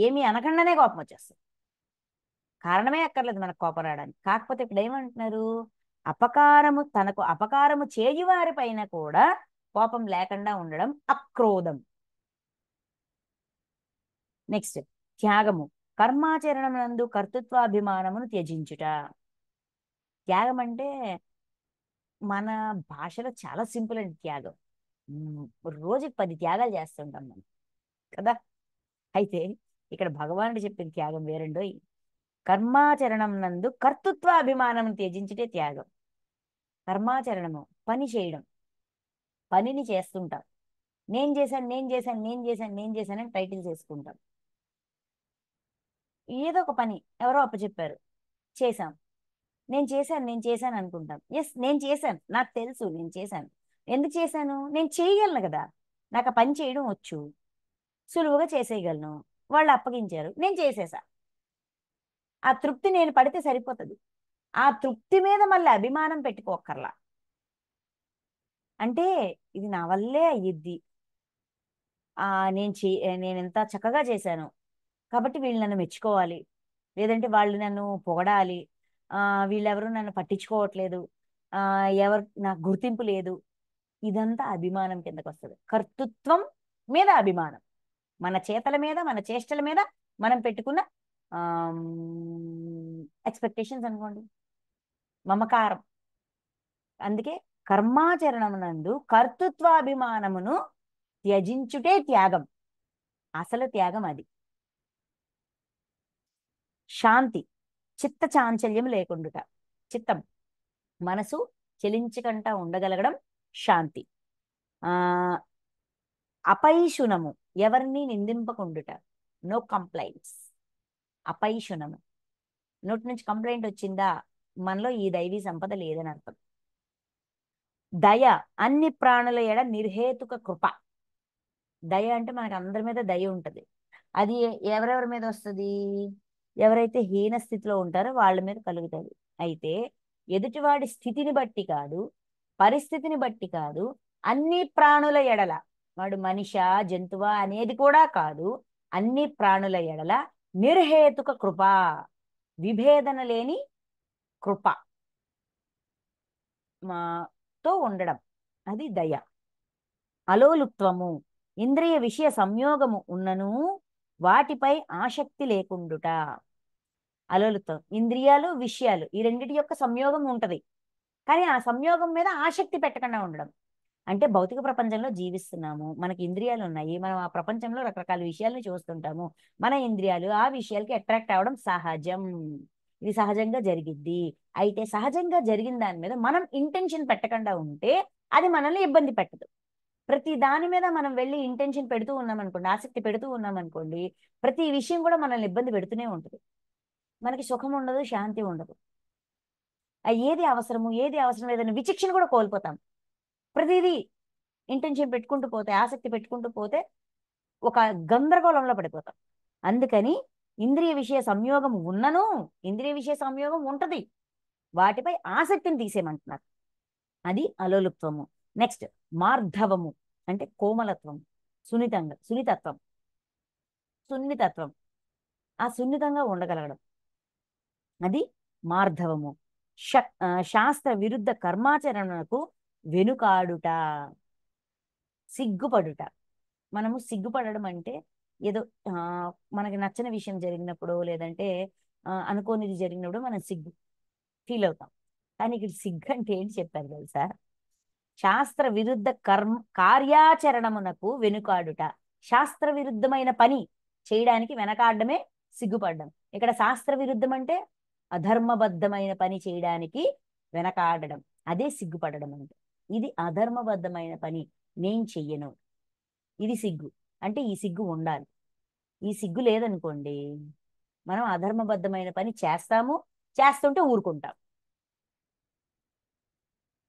ఏమి అనకుండానే కోపం వచ్చేస్తుంది. కారణమే అక్కర్లేదు మనకు కోపం రావడానికి. కాకపోతే ఇప్పుడు ఏమంటున్నారు? తనకు అపకారము చేయువారి పైన కూడా కోపం లేకుండా ఉండడం అక్రోధం. నెక్స్ట్, త్యాగము, కర్మాచరణమునందు కర్తృత్వాభిమానమును త్యజించుట. త్యాగం అంటే మన భాషలో చాలా సింపుల్ అండి త్యాగం. ఉమ్, రోజుకి 10 త్యాగాలు చేస్తుంటాం మనం కదా. అయితే ఇక్కడ భగవానుడు చెప్పిన త్యాగం వేరండోయ్. కర్మాచరణం నందు కర్తృత్వాభిమానం త్యజించుటే త్యాగం. కర్మాచరణము, పని చేయడం, పనిని చేస్తుంటాం. నేను చేశాను, నేను చేశాను, నేను చేశాను, నేను చేశానని టైటిల్ చేసుకుంటాం. ఏదో ఒక పని ఎవరో అప్పచెప్పారు, చేశాం. నేను చేశాను, నేను చేశాను అనుకుంటాం. ఎస్, నేను చేశాను, నాకు తెలుసు నేను చేశాను. ఎందుకు చేశాను? నేను చేయగలను కదా, నాకు ఆ పని చేయడం వచ్చు, సులువుగా చేసేయగలను. వాళ్ళు అప్పగించారు, నేను చేసేసా. ఆ తృప్తి నేను పడితే సరిపోతుంది. ఆ తృప్తి మీద మళ్ళీ అభిమానం పెట్టుకోకర్లా. అంటే ఇది నా వల్లే అయ్యిద్ది, ఆ నేను ఎంత చక్కగా చేశాను కాబట్టి వీళ్ళు నన్ను మెచ్చుకోవాలి, లేదంటే వాళ్ళు నన్ను పొగడాలి, ఆ వీళ్ళెవరు నన్ను పట్టించుకోవట్లేదు, ఆ ఎవరు నాకు గుర్తింపు లేదు. ఇదంతా అభిమానం కిందకు వస్తుంది. కర్తృత్వం మీద అభిమానం, మన చేతల మీద, మన చేష్టల మీద మనం పెట్టుకున్న ఎక్స్పెక్టేషన్స్ అనుకోండి, మమకారం. అందుకే కర్మాచరణమునందు కర్తృత్వాభిమానమును త్యజించుటే త్యాగం. అసలు త్యాగం అది. శాంతి, చిత్త చాంచల్యం లేకుండుట. చిత్తం, మనసు చెలించకుండా ఉండగలగడం శాంతి. ఆ అపైశునము, ఎవరిని నిందింపకుండుట. No complaints. అపైశునము, నోటి నుంచి కంప్లైంట్ వచ్చిందా, మనలో ఈ దైవీ సంపద లేదని అర్థం. దయ, అన్ని ప్రాణుల ఎడ నిర్హేతుక కృప. దయ అంటే మనకు అందరి మీద దయ ఉంటుంది. అది ఎవరెవరి మీద వస్తుంది? ఎవరైతే హీన స్థితిలో ఉంటారో వాళ్ళ మీద కలుగుతుంది. అయితే ఎదుటివాడి స్థితిని బట్టి కాదు, పరిస్థితిని బట్టి కాదు, అన్ని ప్రాణుల ఎడల, వాడు మనిషా జంతువా అనేది కూడా కాదు, అన్ని ప్రాణుల ఎడల నిర్హేతుక కృప, విభేదన లేని కృప తో ఉండడం, అది దయ. అలోలుప్త్వము, ఇంద్రియ విషయ సంయోగము ఉన్నను వాటిపై ఆసక్తి లేకుండుట. అలోలుప్తం, ఇంద్రియాలు విషయాలు ఈ రెండిటి యొక్క సంయోగం ఉంటది. కానీ ఆ సంయోగం మీద ఆసక్తి పెట్టకుండా ఉండడం. అంటే భౌతిక ప్రపంచంలో జీవిస్తున్నాము, మనకి ఇంద్రియాలు ఉన్నాయి, మనం ఆ ప్రపంచంలో రకరకాల విషయాల్ని చూస్తుంటాము. మన ఇంద్రియాలు ఆ విషయాలకి అట్రాక్ట్ అవ్వడం సహజం. ఇది సహజంగా జరిగిద్ది. అయితే సహజంగా జరిగిన దాని మీద మనం ఇంటెన్షన్ పెట్టకుండా ఉంటే అది మనల్ని ఇబ్బంది పెట్టదు. ప్రతి దాని మీద మనం వెళ్ళి ఇంటెన్షన్ పెడుతూ ఉన్నామనుకోండి, ఆసక్తి పెడుతూ ఉన్నామనుకోండి, ప్రతి విషయం కూడా మనల్ని ఇబ్బంది పెడుతూనే ఉంటుంది. మనకి సుఖం ఉండదు, శాంతి ఉండదు. ఏది అవసరము ఏది అవసరం లేదని విచక్షణ కూడా కోల్పోతాం. ప్రతిదీ ఇంటెన్షన్ పెట్టుకుంటూ పోతే, ఆసక్తి పెట్టుకుంటూ పోతే ఒక గందరగోళంలో పడిపోతాం. అందుకని ఇంద్రియ విషయ సంయోగం ఉన్నను, ఇంద్రియ విషయ సంయోగం ఉంటది, వాటిపై ఆసక్తిని తీసేయమంటున్నారు. అది అలోలుప్తము. నెక్స్ట్ మార్ధవము అంటే కోమలత్వం, సున్నితత్వం. సున్నితత్వం, ఆ సున్నితంగా ఉండగలగడం, అది మార్ధవము. శాస్త్ర విరుద్ధ కర్మాచరణకు వెనుకాడుట, సిగ్గుపడుట. మనము సిగ్గుపడడం అంటే ఏదో ఆ, మనకి నచ్చని విషయం జరిగినప్పుడు, లేదంటే అనుకోనిది జరిగినప్పుడు మనం సిగ్గు ఫీల్ అవుతాం. కానీ ఇక్కడ సిగ్గు అంటే ఏంటి చెప్పారు తెలుసా? శాస్త్ర విరుద్ధ కార్యాచరణమునకు వెనుకాడుట. శాస్త్ర విరుద్ధమైన పని చేయడానికి వెనకాడమే సిగ్గుపడడం. ఇక్కడ శాస్త్ర విరుద్ధం అంటే అధర్మబద్ధమైన పని చేయడానికి వెనకాడడం, అదే సిగ్గుపడడం అంటే. ఇది అధర్మబద్ధమైన పని, నేను చెయ్యను, ఇది సిగ్గు. అంటే ఈ సిగ్గు ఉండాలి. ఈ సిగ్గు లేదనుకోండి, మనం అధర్మబద్ధమైన పని చేస్తాము, చేస్తుంటే ఊరుకుంటాం.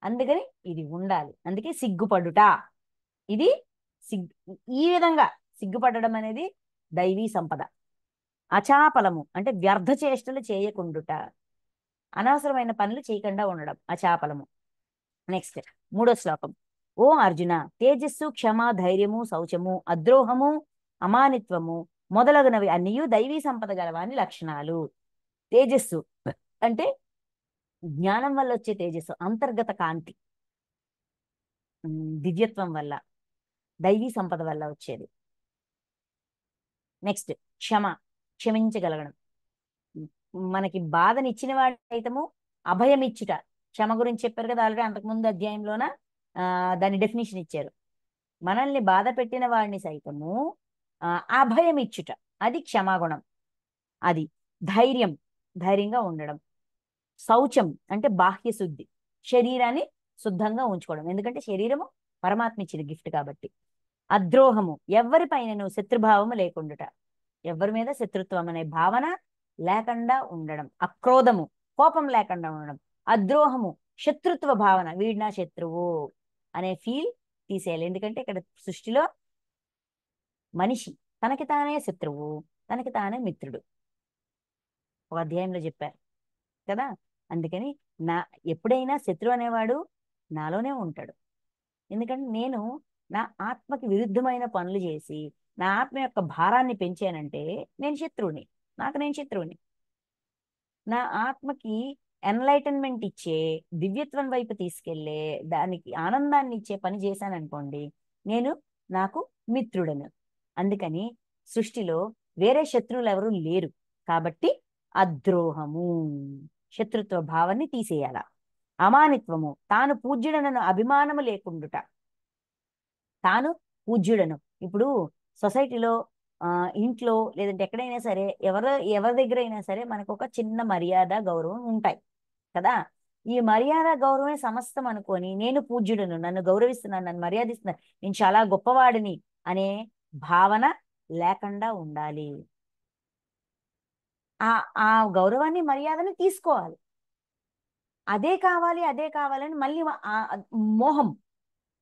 అందుకని ఇది ఉండాలి, అందుకే సిగ్గుపడుట. ఇది ఈ విధంగా సిగ్గుపడడం అనేది దైవీ సంపద. అచాపలము అంటే వ్యర్థ చేష్టలు చేయకుండుట, అనవసరమైన పనులు చేయకుండా ఉండడం అచాపలము. నెక్స్ట్ మూడో శ్లోకం. ఓ అర్జున, తేజస్సు, క్షమ, ధైర్యము, శౌచము, అద్రోహము, అమానిత్వము మొదలగునవి అన్నియు దైవీ సంపద గలవాని లక్షణాలు. తేజస్సు అంటే జ్ఞానం వల్ల వచ్చే తేజస్సు, అంతర్గత కాంతి, దివ్యత్వం వల్ల, దైవీ సంపద వల్ల వచ్చేది. నెక్స్ట్ క్షమ, క్షమించగలగడం. మనకి బాధనిచ్చిన వాడి సైతము అభయం ఇచ్చుట. క్షమ గురించి చెప్పారు కదా ఆల్రెడీ అంతకుముందు అధ్యాయంలోన, దాని డెఫినేషన్ ఇచ్చారు. మనల్ని బాధ పెట్టిన వాడిని సైతము ఆ, అభయం ఇచ్చుట, అది క్షమాగుణం. అది ధైర్యం, ధైర్యంగా ఉండడం. శౌచం అంటే బాహ్య శుద్ధి, శరీరాన్ని శుద్ధంగా ఉంచుకోవడం, ఎందుకంటే శరీరము పరమాత్మ ఇచ్చిన గిఫ్ట్ కాబట్టి. అద్రోహము, ఎవరిపైనను శత్రుభావము లేకుండుట, ఎవరి మీద శత్రుత్వం అనే భావన లేకుండా ఉండడం. అక్రోధము, కోపం లేకుండా ఉండడం. అద్రోహము, శత్రుత్వ భావన, వీడు నా శత్రువు అనే ఫీల్ తీసేయాలి. ఎందుకంటే ఇక్కడ సృష్టిలో మనిషి తనకి తానే శత్రువు, తనకి తానే మిత్రుడు, ఒక అధ్యాయంలో చెప్పారు కదా. అందుకని నా ఎప్పుడైనా శత్రువు అనేవాడు నాలోనే ఉంటాడు. ఎందుకంటే నేను నా ఆత్మకి విరుద్ధమైన పనులు చేసి నా ఆత్మ యొక్క భారాన్ని పెంచానంటే నేను శత్రువుని, నేను శత్రువుని. నా ఆత్మకి ఎన్లైటన్మెంట్ ఇచ్చే, దివ్యత్వం వైపు తీసుకెళ్లే, దానికి ఆనందాన్ని ఇచ్చే పని చేశాననుకోండి, నేను నాకు మిత్రుడను. అందుకని సృష్టిలో వేరే శత్రువులు ఎవరు లేరు కాబట్టి అద్రోహము, శత్రుత్వ భావాన్ని తీసేయాల. అమానిత్వము, తాను పూజ్యుడనను అభిమానము లేకుండుట. తాను పూజ్యుడను, ఇప్పుడు సొసైటీలో ఇంట్లో లేదంటే ఎక్కడైనా సరే, ఎవరి దగ్గర అయినా సరే మనకు ఒక చిన్న మర్యాద గౌరవం ఉంటాయి కదా. ఈ మర్యాద గౌరవమే సమస్తం అనుకొని నేను పూజ్యుడను, నన్ను గౌరవిస్తున్నాను, నన్ను మర్యాదిస్తున్నాను, నేను చాలా గొప్పవాడిని అనే భావన లేకుండా ఉండాలి. ఆ ఆ గౌరవాన్ని మర్యాదని తీసుకోవాలి. అదే కావాలి అదే కావాలని మళ్ళీ మోహం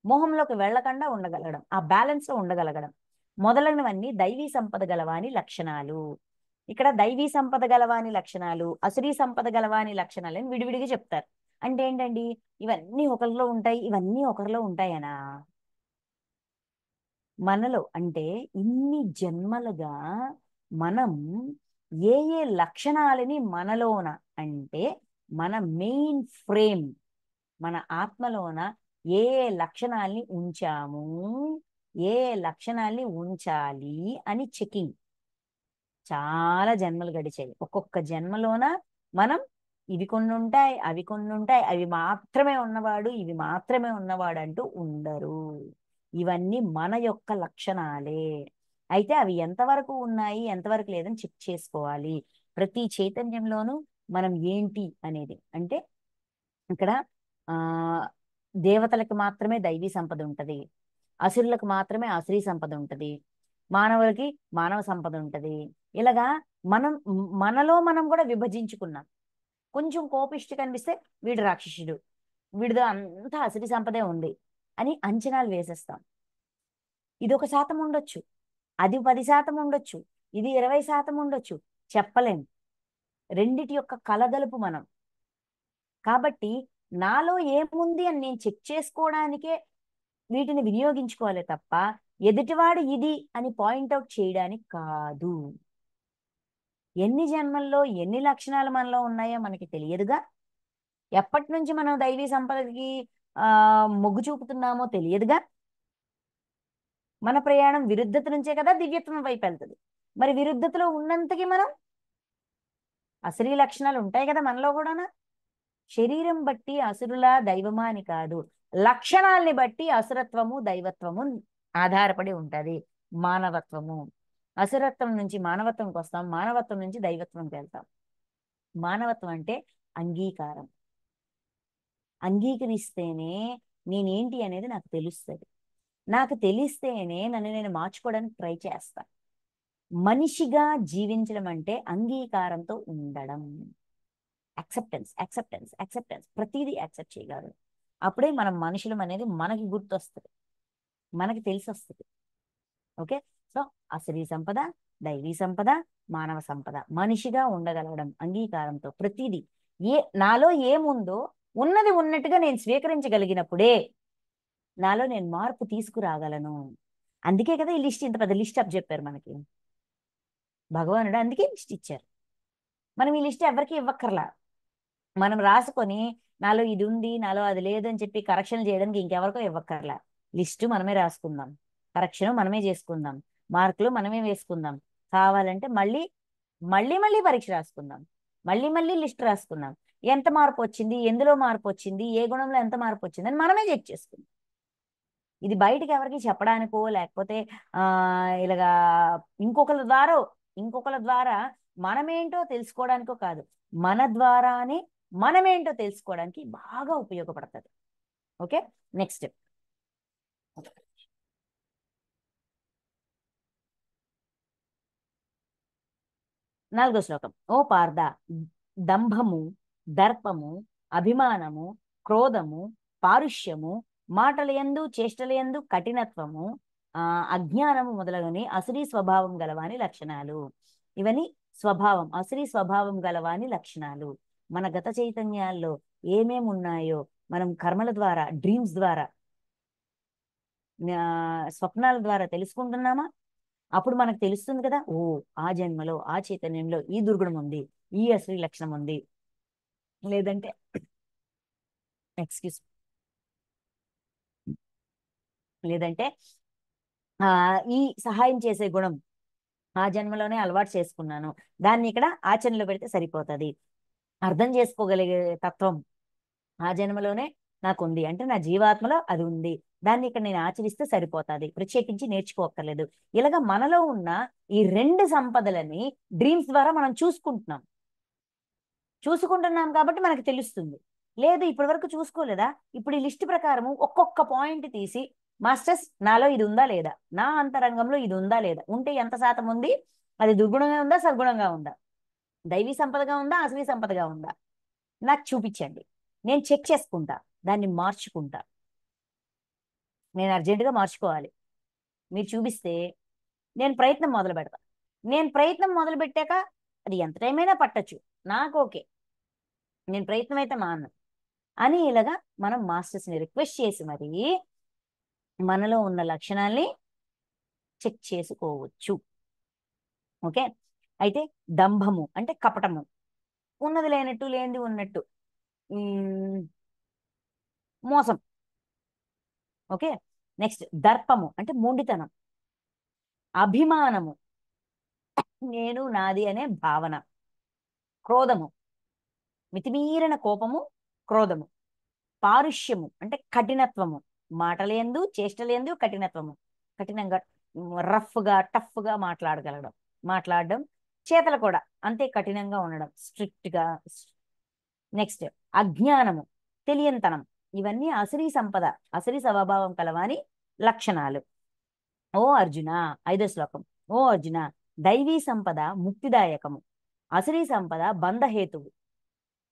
మోహంలోకి వెళ్ళకుండా ఉండగలగడం, ఆ బ్యాలెన్స్ లో ఉండగలగడం మొదలైనవన్నీ దైవీ సంపద గలవాని లక్షణాలు. ఇక్కడ దైవీ సంపద గలవాని లక్షణాలు, అసురీ సంపద గలవాని లక్షణాలు అని విడివిడిగా చెప్తారు. అంటే ఏంటండి, ఇవన్నీ ఒకరిలో ఉంటాయి, ఇవన్నీ ఒకరిలో ఉంటాయనా? మనలో అంటే ఇన్ని జన్మలుగా మనం ఏ ఏ లక్షణాలని మనలోన, అంటే మన మెయిన్ ఫ్రేమ్, మన ఆత్మలోన ఏ ఏ లక్షణాల్ని ఉంచాము, ఏ ఏ లక్షణాల్ని ఉంచాలి అని చెకింగ్. చాలా జన్మలు గడిచాయి, ఒక్కొక్క జన్మలోన మనం ఇవి కొన్ని ఉంటాయి, అవి కొన్ని ఉంటాయి, అవి మాత్రమే ఉన్నవాడు, ఇవి మాత్రమే ఉన్నవాడు అంటూ ఉండరు. ఇవన్నీ మన యొక్క లక్షణాలే. అయితే అవి ఎంతవరకు ఉన్నాయి, ఎంతవరకు లేదని చెక్ చేసుకోవాలి. ప్రతి చైతన్యంలోనూ మనం ఏంటి అనేది అంటే ఇక్కడ ఆ దేవతలకు మాత్రమే దైవీ సంపద ఉంటది, అసురులకు మాత్రమే అసురీ సంపద ఉంటది, మానవులకి మానవ సంపద ఉంటది. ఇలాగా మనం మనలో మనం కూడా విభజించుకున్నాం. కొంచెం కోపిష్టి కనిపిస్తే వీడు రాక్షసుడు, వీడిదో అంతా అసలు సంపదే ఉంది అని అంచనాలు వేసేస్తాం. ఇది 1% ఉండొచ్చు, అది 10% ఉండొచ్చు, ఇది 20% ఉండొచ్చు, చెప్పలేం. రెండిటి యొక్క కలగలుపు మనం. కాబట్టి నాలో ఏముంది అని నేను చెక్ చేసుకోవడానికే వీటిని వినియోగించుకోవాలి తప్ప ఎదుటివాడు ఇది అని పాయింట్అవుట్ చేయడానికి కాదు. ఎన్ని జన్మల్లో ఎన్ని లక్షణాలు మనలో ఉన్నాయో మనకి తెలియదుగా. ఎప్పటి నుంచి మనం దైవీ సంపదకి ఆ మొగ్గు చూపుతున్నామో తెలియదుగా. మన ప్రయాణం విరుద్ధత నుంచే కదా దివ్యత్వం వైపు వెళ్తుంది. మరి విరుద్ధతలో ఉన్నంతకి మనం అసలీ లక్షణాలు ఉంటాయి కదా మనలో కూడానా. శరీరం బట్టి అసురుల దైవమా అని కాదు, లక్షణాల్ని బట్టి అసురత్వము దైవత్వము ఆధారపడి ఉంటది. మానవత్వము, అసురత్వం నుంచి మానవత్వంకి వస్తాం, మానవత్వం నుంచి దైవత్వంకి వెళ్తాం. మానవత్వం అంటే అంగీకారం. అంగీకరిస్తేనే నేనేంటి అనేది నాకు తెలుస్తుంది. నాకు తెలిస్తేనే నన్ను నేను మార్చుకోవడానికి ట్రై చేస్తా. మనిషిగా జీవించడం అంటే అంగీకారంతో ఉండడం. యాక్సెప్టెన్స్, యాక్సెప్టెన్స్, యాక్సెప్టెన్స్, ప్రతిదీ యాక్సెప్ట్ చేయగలరు. అప్పుడే మనం మనుషులం అనేది మనకి గుర్తొస్తుంది, మనకి తెలిసి వస్తుంది. ఓకే. సో అసలీ సంపద, దైవీ సంపద, మానవ సంపద. మనిషిగా ఉండగలగడం అంగీకారంతో. ప్రతిదీ నాలో ఏముందో ఉన్నది ఉన్నట్టుగా నేను స్వీకరించగలిగినప్పుడే నాలో నేను మార్పు తీసుకురాగలను. అందుకే కదా ఈ లిస్ట్, ఇంత పెద్ద లిస్ట్ అప్ చెప్పారు మనకి భగవానుడు. అందుకే లిస్ట్ ఇచ్చారు. మనం ఈ లిస్ట్ ఎవరికి ఇవ్వక్కర్లా. మనం రాసుకొని నాలో ఇది ఉంది, నాలో అది లేదు అని చెప్పి కరెక్షన్ చేయడానికి ఇంకెవరికో ఇవ్వక్కర్లా. లిస్టు మనమే రాసుకుందాం, కరెక్షన్ మనమే చేసుకుందాం, మార్కులు మనమే వేసుకుందాం. కావాలంటే మళ్ళీ మళ్ళీ మళ్ళీ పరీక్ష రాసుకుందాం, మళ్ళీ మళ్ళీ లిస్ట్ రాసుకుందాం. ఎంత మార్పు వచ్చింది, ఎందులో మార్పు వచ్చింది, ఏ గుణంలో ఎంత మార్పు వచ్చింది అని మనమే చెక్ చేసుకుందాం. ఇది బయటికి ఎవరికి చెప్పడానికో లేకపోతే ఇలాగా ఇంకొకరి ద్వారా మనమేంటో తెలుసుకోవడానికో కాదు, మన ద్వారానే మనమేంటో తెలుసుకోవడానికి బాగా ఉపయోగపడుతుంది. ఓకే. నెక్స్ట్ 4వ శ్లోకం. ఓ పార్థ, దంభము, దర్పము, అభిమానము, క్రోధము, పారుష్యము, మాటలయందు చేష్టలయందు కఠినత్వము, అజ్ఞానము మొదలగుని అసురీ స్వభావం గలవాని లక్షణాలు. ఇవన్నీ స్వభావం, అసురీ స్వభావం గలవాని లక్షణాలు. మన గత చైతన్యాల్లో ఏమేమి ఉన్నాయో మనం కర్మల ద్వారా, డ్రీమ్స్ ద్వారా, స్వప్నాల ద్వారా తెలుసుకుంటున్నామా. అప్పుడు మనకు తెలుస్తుంది కదా, ఓ ఆ జన్మలో ఆ చైతన్యంలో ఈ దుర్గుణం ఉంది, ఈ అసలు లక్షణం ఉంది. లేదంటే ఎక్స్క్యూజ్ లేదంటే ఆ ఈ సహాయం చేసే గుణం ఆ జన్మలోనే అలవాటు చేసుకున్నాను, దాన్ని ఇక్కడ ఆచరణలో పెడితే సరిపోతుంది. అర్థం చేసుకోగలిగే తత్వం ఆ జన్మలోనే నాకుంది అంటే నా జీవాత్మలో అది ఉంది, దాన్ని ఇక్కడ నేను ఆచరిస్తే సరిపోతుంది, ప్రత్యేకించి నేర్చుకోక్కర్లేదు. ఇలాగా మనలో ఉన్న ఈ 2 సంపదలని డ్రీమ్స్ ద్వారా మనం చూసుకుంటున్నాం కాబట్టి మనకు తెలుస్తుంది. లేదు ఇప్పటి వరకు చూసుకోలేదా, ఇప్పుడు ఈ లిస్ట్ ప్రకారము ఒక్కొక్క పాయింట్ తీసి మాస్టర్స్ నాలో ఇది ఉందా లేదా, నా అంతరంగంలో ఇది ఉందా లేదా, ఉంటే ఎంత శాతం ఉంది, అది దుర్గుణంగా ఉందా సద్గుణంగా ఉందా, దైవీ సంపదగా ఉందా అసలీ సంపదగా ఉందా, నాకు చూపించండి. నేను చెక్ చేసుకుంటా, దాన్ని మార్చుకుంటా. నేను అర్జెంటుగా మార్చుకోవాలి, మీరు చూపిస్తే నేను ప్రయత్నం మొదలు పెడతా. నేను ప్రయత్నం మొదలు పెట్టాక అది ఎంత టైం అయినా పట్టచ్చు, నాకు ఓకే, నేను ప్రయత్నం అయితే మాను అని ఇలాగా మనం మాస్టర్స్ని రిక్వెస్ట్ చేసి మరి మనలో ఉన్న లక్షణాల్ని చెక్ చేసుకోవచ్చు. ఓకే. అయితే దంభము అంటే కపటము, ఉన్నది లేనట్టు లేనిది ఉన్నట్టు మోసం. ఓకే. నెక్స్ట్ దర్పము అంటే మొండితనం, అభిమానము నేను నాది అనే భావన, క్రోధము మితిమీరిన కోపము, క్రోధము. పారుష్యము అంటే కఠినత్వము, మాటలేందు చేష్టలేందు కఠినత్వము, కఠినంగా రఫ్గా టఫ్గా మాట్లాడడం. చేతలు కూడా అంతే కఠినంగా ఉండడం, స్ట్రిక్ట్గా. నెక్స్ట్ అజ్ఞానము, తెలియంతనం. ఇవన్నీ అసురీ సంపద, అసురీ స్వభావం కలవాని లక్షణాలు. ఓ అర్జున, 5వ శ్లోకం. ఓ అర్జున, దైవీ సంపద ముక్తిదాయకము, అసురీ సంపద బంధహేతువు.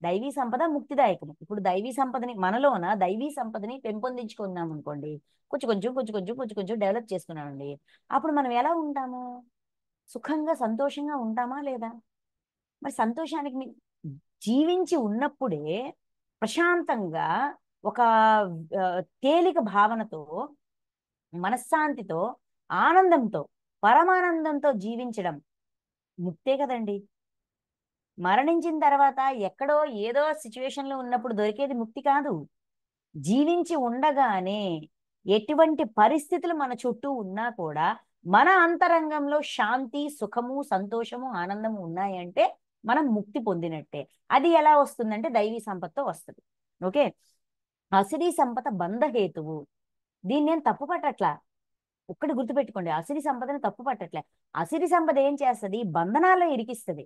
దైవీ సంపద ముక్తిదాయకము. ఇప్పుడు దైవీ సంపదని మనలోన దైవీ సంపదని పెంపొందించుకున్నాం అనుకోండి, కొంచెం డెవలప్ చేసుకున్నామండి, అప్పుడు మనం ఎలా ఉంటాము? సుఖంగా సంతోషంగా ఉంటామా లేదా? మరి సంతోషానికి జీవించి ఉన్నప్పుడే ప్రశాంతంగా ఒక తేలిక భావనతో, మనశ్శాంతితో, ఆనందంతో, పరమానందంతో జీవించడం ముక్తే కదండి. మరణించిన తర్వాత ఎక్కడో ఏదో సిచ్యువేషన్లో ఉన్నప్పుడు దొరికేది ముక్తి కాదు. జీవించి ఉండగానే ఎటువంటి పరిస్థితులు మన చుట్టూ ఉన్నా కూడా మన అంతరంగంలో శాంతి, సుఖము, సంతోషము, ఆనందము ఉన్నాయంటే మనం ముక్తి పొందినట్టే. అది ఎలా వస్తుందంటే దైవీ సంపదతో వస్తుంది. ఓకే. అసిరీ సంపద బంధహేతువు. దీన్ని నేను తప్పు పట్టట్లా, ఒక్కటి గుర్తుపెట్టుకోండి, అసిరి సంపదని తప్పు పట్టట్లే. అసిరి సంపద ఏం చేస్తుంది? బంధనాల్లో ఇరికిస్తుంది,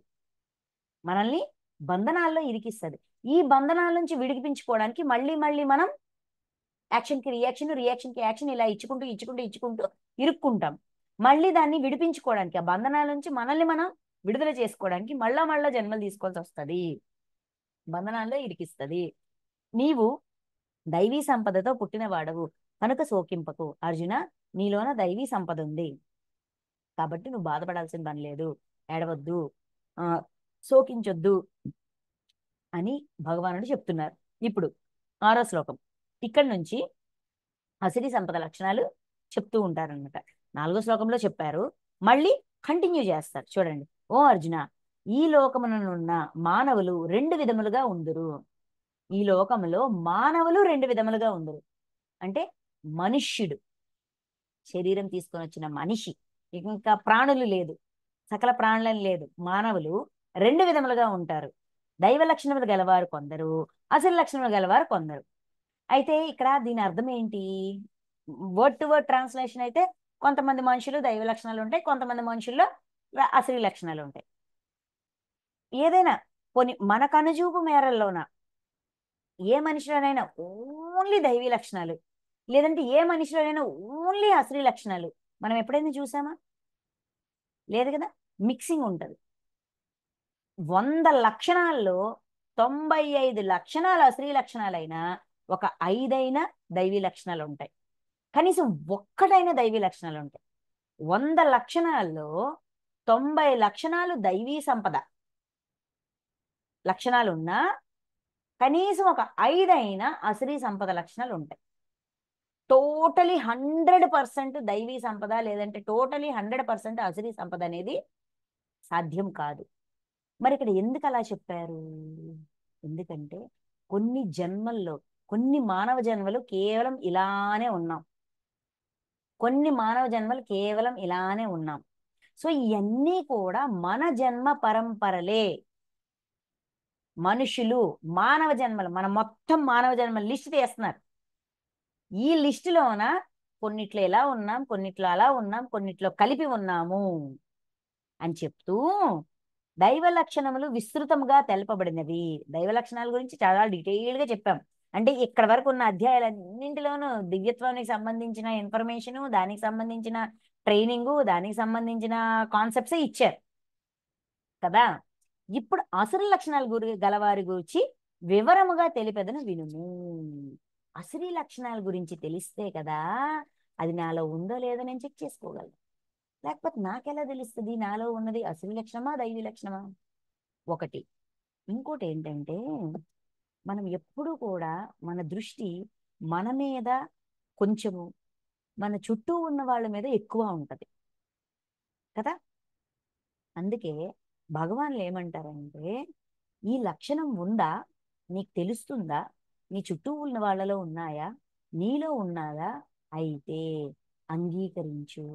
మనల్ని బంధనాల్లో ఇరికిస్తుంది. ఈ బంధనాల నుంచి విడిపించుకోవడానికి మళ్ళీ మళ్ళీ మనం యాక్షన్కి రియాక్షన్, రియాక్షన్కి యాక్షన్, ఇలా ఇచ్చుకుంటూ ఇరుక్కుంటాం. మళ్ళీ దాన్ని విడిపించుకోవడానికి, ఆ బంధనాల నుంచి మనల్ని మనం విడుదల చేసుకోవడానికి మళ్ళా జన్మలు తీసుకోవాల్సి వస్తుంది, బంధనాల్లో ఇరికిస్తుంది. నీవు దైవీ సంపదతో పుట్టినవాడవు కనుక శోకింపకు. అర్జున, నీలోన దైవీ సంపద ఉంది కాబట్టి నువ్వు బాధపడాల్సిన పని లేదు, ఏడవద్దు, శోకించొద్దు అని భగవానుడు చెప్తున్నారు. ఇప్పుడు 6వ శ్లోకం. ఇక్కడి నుంచి అసిరి సంపద లక్షణాలు చెప్తూ ఉంటారనమాట. 4వ శ్లోకంలో చెప్పారు, మళ్ళీ కంటిన్యూ చేస్తారు. చూడండి. ఓ అర్జున, ఈ లోకమునున్న మానవులు 2 విధములుగా ఉందురు. ఈ లోకములో మానవులు 2 విధములుగా ఉందురు అంటే మనుష్యుడు, శరీరం తీసుకొని వచ్చిన మనిషి, ఇంకా ప్రాణులు లేదు, సకల ప్రాణులని లేదు, మానవులు 2 విధములుగా ఉంటారు. దైవ లక్షణములు గలవారు కొందరు, అసురు లక్షణములు గలవారు కొందరు. అయితే ఇక్కడ దీని అర్థం ఏంటి? వర్డ్ టు వర్డ్ ట్రాన్స్లేషన్ అయితే కొంతమంది మనుషులు దైవ లక్షణాలు ఉంటాయి, కొంతమంది మనుషుల్లో అసురీ లక్షణాలు ఉంటాయి. ఏదైనా కొన్ని మన కనుచూపు మేరల్లోన ఏ మనిషిలోనైనా ఓన్లీ దైవీ లక్షణాలు, లేదంటే ఏ మనిషిలోనైనా ఓన్లీ అసురీ లక్షణాలు మనం ఎప్పుడైనా చూసామా? లేదు కదా. మిక్సింగ్ ఉంటుంది. 100 లక్షణాల్లో 95 లక్షణాలు అసురీ లక్షణాలైనా ఒక 5 దైవీ లక్షణాలు ఉంటాయి, కనీసం ఒక్కటైనా దైవీ లక్షణాలు ఉంటాయి. 100 లక్షణాల్లో 90 లక్షణాలు దైవీ సంపద లక్షణాలు ఉన్నా కనీసం ఒక 5 అసురీ సంపద లక్షణాలు ఉంటాయి. టోటలీ 100% దైవీ సంపద లేదంటే టోటలీ 100% అసురీ సంపద అనేది సాధ్యం కాదు. మరి ఇక్కడ ఎందుకు అలా చెప్పారు? ఎందుకంటే కొన్ని జన్మల్లో, కొన్ని మానవ జన్మలు కేవలం ఇలానే ఉన్నాం, కొన్ని మానవ జన్మలు కేవలం ఇలానే ఉన్నాం. సో ఇవన్నీ కూడా మన జన్మ పరంపరలే. మనుషులు మానవ జన్మలు, మన మొత్తం మానవ జన్మల లిస్ట్ తీస్తున్నారు. ఈ లిస్టులోన కొన్నిట్లో ఎలా ఉన్నాం, కొన్నిట్లో అలా ఉన్నాం, కొన్నిట్లో కలిపి ఉన్నాము అని చెప్తూ దైవ లక్షణములు విస్తృతంగా తెలపబడినవి. దైవ లక్షణాల గురించి చాలా డీటెయిల్గా చెప్పాం. అంటే ఇక్కడ వరకు ఉన్న అధ్యాయాలన్నింటిలోనూ దివ్యత్వానికి సంబంధించిన ఇన్ఫర్మేషను, దానికి సంబంధించిన ట్రైనింగు, దానికి సంబంధించిన కాన్సెప్ట్సే ఇచ్చారు కదా. ఇప్పుడు అసురు లక్షణాల గలవారి గురించి వివరముగా తెలిపెదను వినుము. అసురీ లక్షణాల గురించి తెలిస్తే కదా అది నాలో ఉందో లేదో నేను చెక్ చేసుకోగలను. లేకపోతే నాకెలా తెలుస్తుంది నాలో ఉన్నది అసురీ లక్షణమా దైవీ లక్షణమా? ఒకటి. ఇంకోటి ఏంటంటే మనం ఎప్పుడూ కూడా మన దృష్టి మన మీద కొంచెము, మన చుట్టూ ఉన్న వాళ్ళ మీద ఎక్కువ ఉంటది కదా. అందుకే భగవాన్లు ఏమంటారంటే, ఈ లక్షణం ఉందా, నీకు తెలుస్తుందా, నీ చుట్టూ ఉన్న వాళ్ళలో ఉన్నాయా, నీలో ఉన్నాదా, అయితే అంగీకరించు.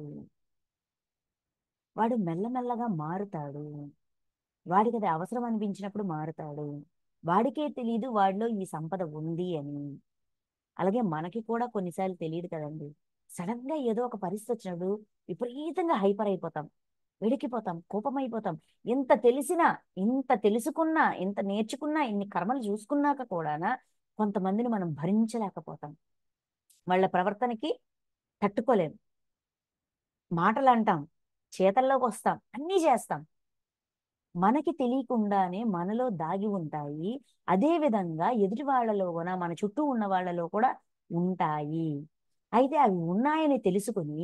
వాడు మెల్లమెల్లగా మారుతాడు, వాడికి అది అవసరం అనిపించినప్పుడు మారుతాడు. వాడికే తెలియదు వాడిలో ఈ సంపద ఉంది అని. అలాగే మనకి కూడా కొన్నిసార్లు తెలియదు కదండి. సడన్ గా ఏదో ఒక పరిస్థితి వచ్చినప్పుడు విపరీతంగా హైపర్ అయిపోతాం, వెడికిపోతాం, కోపమైపోతాం. ఎంత తెలిసినా, ఇంత తెలుసుకున్నా, ఇంత నేర్చుకున్నా, ఇన్ని కర్మలు చూసుకున్నాక కూడానా కొంతమందిని మనం భరించలేకపోతాం. వాళ్ళ ప్రవర్తనకి తట్టుకోలేం. మాటలు అంటాం, చేతల్లోకి వస్తాం, అన్నీ చేస్తాం. మనకి తెలియకుండానే మనలో దాగి ఉంటాయి. అదే విధంగా ఎదుటి వాళ్ళలో కూడా, మన చుట్టూ ఉన్న వాళ్ళలో కూడా ఉంటాయి. అయితే అవి ఉన్నాయని తెలుసుకుని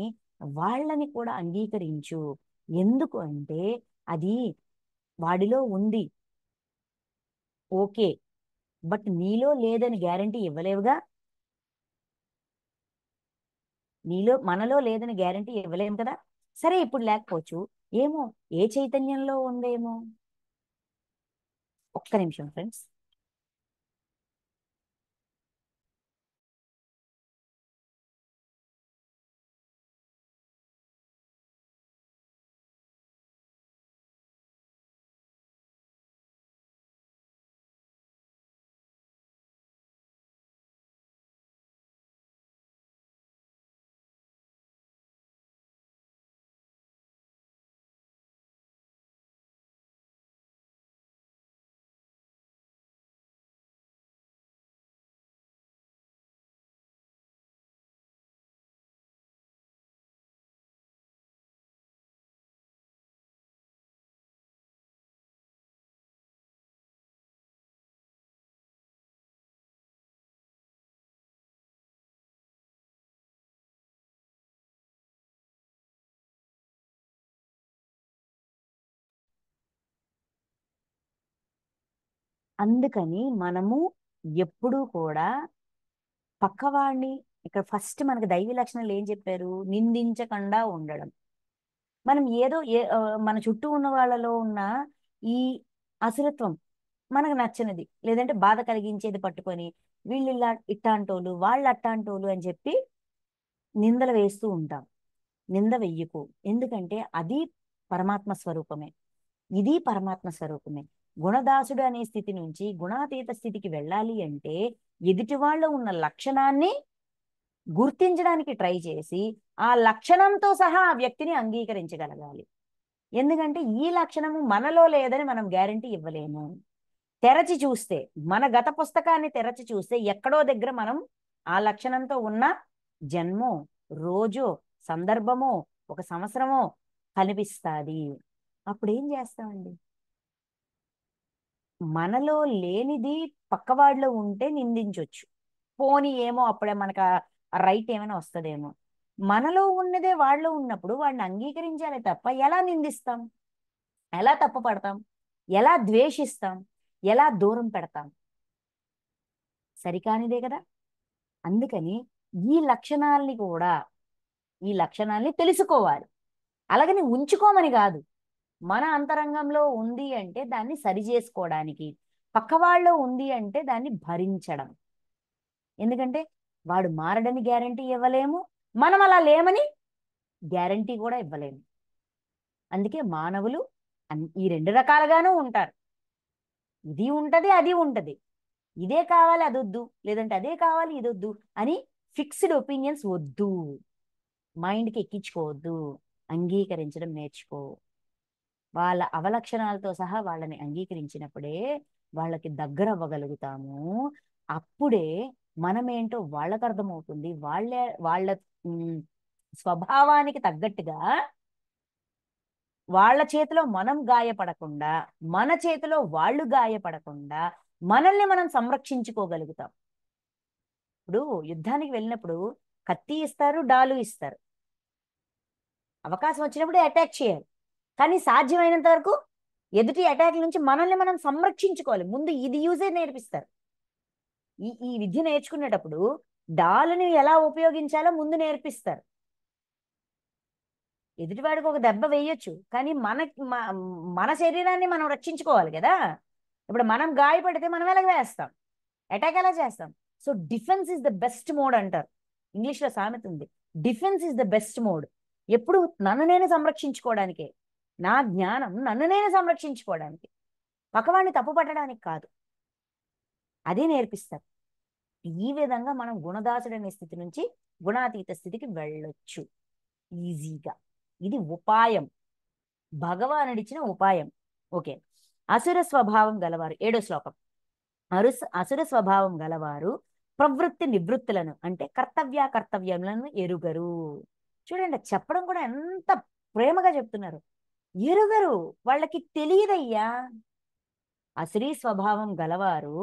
వాళ్ళని కూడా అంగీకరించు. ఎందుకు అంటే అది వాడిలో ఉంది, ఓకే, బట్ నీలో లేదని గ్యారంటీ ఇవ్వలేవుగా. మనలో లేదని గ్యారంటీ ఇవ్వలేము కదా. సరే ఇప్పుడు లేకపోవచ్చు, ఏమో, ఏ చైతన్యంలో ఉందేమో. ఒక్క నిమిషం ఫ్రెండ్స్. అందుకని మనము ఎప్పుడూ కూడా పక్కవాడిని, ఇక్కడ ఫస్ట్ మనకు దైవ లక్షణాలు ఏం చెప్పారు? నిందించకుండా ఉండడం. మనం ఏదో మన చుట్టూ ఉన్న వాళ్ళలో ఉన్న ఈ అసురత్వం మనకు నచ్చనిది, లేదంటే బాధ కలిగించేది పట్టుకొని వీళ్ళు ఇలా ఇట్టాంటోళ్ళు, వాళ్ళు అట్టాంటోళ్ళు అని చెప్పి నిందలు వేస్తూ ఉంటాం. నింద వెయ్యకు. ఎందుకంటే అది పరమాత్మ స్వరూపమే, ఇది పరమాత్మ స్వరూపమే. గుణదాసుడు అనే స్థితి నుంచి గుణాతీత స్థితికి వెళ్ళాలి అంటే ఎదుటి వాళ్ళలో ఉన్న లక్షణాన్ని గుర్తించడానికి ట్రై చేసి ఆ లక్షణంతో సహా ఆ వ్యక్తిని అంగీకరించగలగాలి. ఎందుకంటే ఈ లక్షణము మనలో లేదని మనం గ్యారంటీ ఇవ్వలేము. తెరచి చూస్తే, మన గత పుస్తకాన్ని తెరచి చూస్తే ఎక్కడో దగ్గర మనం ఆ లక్షణంతో ఉన్న జన్మో, రోజో, సందర్భమో, ఒక సంవత్సరమో కనిపిస్తుంది. అప్పుడు ఏం చేస్తామండి? మనలో లేనిది పక్కవాడిలో ఉంటే నిందించవచ్చు. పోనీ ఏమో అప్పుడే మనకు ఆ రైట్ ఏమైనా వస్తుందేమో. మనలో ఉన్నదే వాళ్ళలో ఉన్నప్పుడు వాడిని అంగీకరించాలి తప్ప ఎలా నిందిస్తాం, ఎలా తప్పు పడతాం, ఎలా ద్వేషిస్తాం, ఎలా దూరం పెడతాం? సరికానిదే కదా. అందుకని ఈ లక్షణాలని కూడా, ఈ లక్షణాలని తెలుసుకోవాలి. అలాగని ఉంచుకోమని కాదు. మన అంతరంగంలో ఉంది అంటే దాన్ని సరి చేసుకోవడానికి, పక్కవాళ్ళలో ఉంది అంటే దాన్ని భరించడం. ఎందుకంటే వాడు మారడని గ్యారంటీ ఇవ్వలేము, మనం అలా లేమని గ్యారంటీ కూడా ఇవ్వలేము. అందుకే మానవులు ఈ రెండు రకాలుగానూ ఉంటారు. ఇది ఉంటది, అది ఉంటది. ఇదే కావాలి, అది వద్దు, లేదంటే అదే కావాలి, ఇది వద్దు అని ఫిక్స్డ్ ఒపీనియన్స్ వద్దు. మైండ్కి ఎక్కించుకోవద్దు. అంగీకరించడం నేర్చుకో. వాళ్ళ అవలక్షణాలతో సహా వాళ్ళని అంగీకరించినప్పుడే వాళ్ళకి దగ్గర అవ్వగలుగుతాము. అప్పుడే మనమేంటో వాళ్ళకు అర్థమవుతుంది. వాళ్ళ ఉమ్, స్వభావానికి తగ్గట్టుగా వాళ్ళ చేతిలో మనం గాయపడకుండా, మన చేతిలో వాళ్ళు గాయపడకుండా మనల్ని మనం సంరక్షించుకోగలుగుతాం. ఇప్పుడు యుద్ధానికి వెళ్ళినప్పుడు కత్తి ఇస్తారు, డాలు ఇస్తారు. అవకాశం వచ్చినప్పుడు అటాక్ చేయాలి. కానీ సాధ్యమైనంత వరకు ఎదుటి అటాక్ నుంచి మనల్ని మనం సంరక్షించుకోవాలి. ముందు ఇది యూజే నేర్పిస్తారు. ఈ విద్య నేర్చుకునేటప్పుడు డాలుని ఎలా ఉపయోగించాలో ముందు నేర్పిస్తారు. ఎదుటివాడికి ఒక దెబ్బ వేయొచ్చు, కానీ మన శరీరాన్ని మనం రక్షించుకోవాలి కదా. ఇప్పుడు మనం గాయపడితే మనం ఎలా వేస్తాం, అటాక్ ఎలా చేస్తాం? So defence is the best mode అంటారు. ఇంగ్లీష్లో సామెత ఉంది, defence is the best mode. ఎప్పుడు నన్ను నేను సంరక్షించుకోవడానికే. నా జ్ఞానం నన్ను నేను సంరక్షించుకోవడానికి, పక్కవాడిని తప్పు పట్టడానికి కాదు. అదే నేర్పిస్తారు. ఈ విధంగా మనం గుణదాసుడు అనే స్థితి నుంచి గుణాతీత స్థితికి వెళ్ళొచ్చు ఈజీగా. ఇది ఉపాయం, భగవానుడిచ్చిన ఉపాయం. ఓకే. అసుర స్వభావం గలవారు, 7వ శ్లోకం. అసుర స్వభావం గలవారు ప్రవృత్తి నివృత్తులను అంటే కర్తవ్యములను ఎరుగరు. చూడండి, చెప్పడం కూడా ఎంత ప్రేమగా చెప్తున్నారు. ఎరుగరు, వాళ్ళకి తెలియదయ్యా. అసురీ స్వభావం గలవారు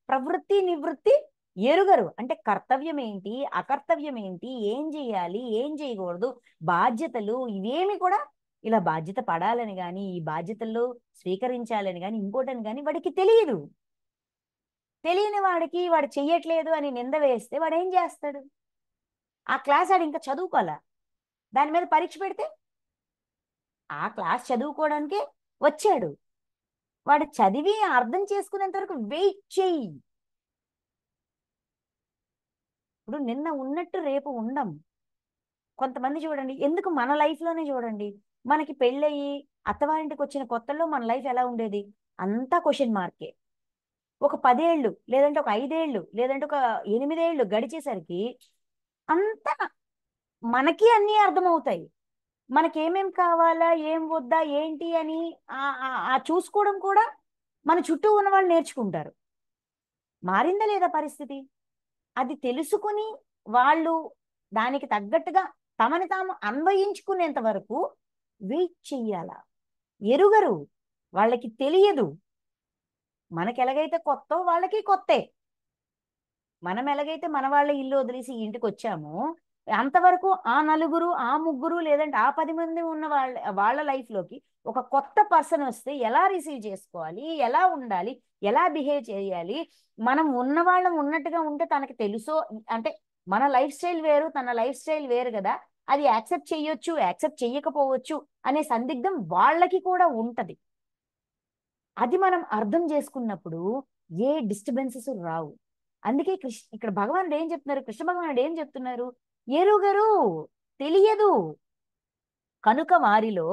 ప్రవృత్తి నివృత్తి ఎరుగరు అంటే కర్తవ్యం ఏంటి, అకర్తవ్యం ఏంటి, ఏం చేయాలి, ఏం చేయకూడదు, బాధ్యతలు ఇవేమి కూడా ఇలా బాధ్యత పడాలని కానీ ఈ బాధ్యతల్లో స్వీకరించాలని కానీ ఇంకోటని కానీ వాడికి తెలియదు. తెలియని వాడికి వాడు చెయ్యట్లేదు అని నింద వేస్తే వాడు ఏం చేస్తాడు? ఆ క్లాస్ ఆడు ఇంకా చదువుకోవాలా, దాని మీద పరీక్ష పెడితే ఆ క్లాస్ చదువుకోవడానికే వచ్చాడు, వాడు చదివి అర్థం చేసుకునేంత వరకు వెయిట్ చెయ్యి. ఇప్పుడు నిన్న ఉన్నట్టు రేపు ఉండం. కొంతమంది చూడండి, ఎందుకు మన లైఫ్లోనే చూడండి, మనకి పెళ్ళయి అత్తవారింటికి వచ్చిన కొత్తల్లో మన లైఫ్ ఎలా ఉండేది? అంతా క్వశ్చన్ మార్కే. ఒక 10 ఏళ్ళు లేదంటే ఒక 5 ఏళ్ళు లేదంటే ఒక 8 ఏళ్ళు గడిచేసరికి అంతా మనకి అన్నీ అర్థమవుతాయి. మనకేమేం కావాలా, ఏం వద్దా, ఏంటి అని ఆ చూసుకోవడం కూడా మన చుట్టూ ఉన్న వాళ్ళు నేర్చుకుంటారు. మారిందా లేదా పరిస్థితి? అది తెలుసుకుని వాళ్ళు దానికి తగ్గట్టుగా తమని తాము అన్వయించుకునేంత వరకు వెయిట్ చెయ్యాల. ఎరుగరు, వాళ్ళకి తెలియదు. మనకి ఎలాగైతే కొత్త వాళ్ళకి కొత్తే. మనం ఎలాగైతే మన వాళ్ళ ఇల్లు వదిలేసి ఇంటికి వచ్చామో అంతవరకు ఆ నలుగురు, ఆ ముగ్గురు లేదంటే ఆ 10 మంది ఉన్న వాళ్ళ లైఫ్లోకి ఒక కొత్త పర్సన్ వస్తే ఎలా రిసీవ్ చేసుకోవాలి, ఎలా ఉండాలి, ఎలా బిహేవ్ చేయాలి, మనం ఉన్న వాళ్ళం ఉన్నట్టుగా ఉంటే తనకి తెలుసో అంటే మన లైఫ్ స్టైల్ వేరు, తన లైఫ్ స్టైల్ వేరు కదా, అది యాక్సెప్ట్ చెయ్యొచ్చు, యాక్సెప్ట్ చెయ్యకపోవచ్చు అనే సందిగ్ధం వాళ్ళకి కూడా ఉంటది. అది మనం అర్థం చేసుకున్నప్పుడు ఏ డిస్టర్బెన్సెస్ రావు. అందుకే ఇక్కడ భగవానుడు ఏం చెప్తున్నారు, కృష్ణ భగవానుడు ఏం చెప్తున్నారు? ఎరుగరు, తెలియదు కనుక వారిలో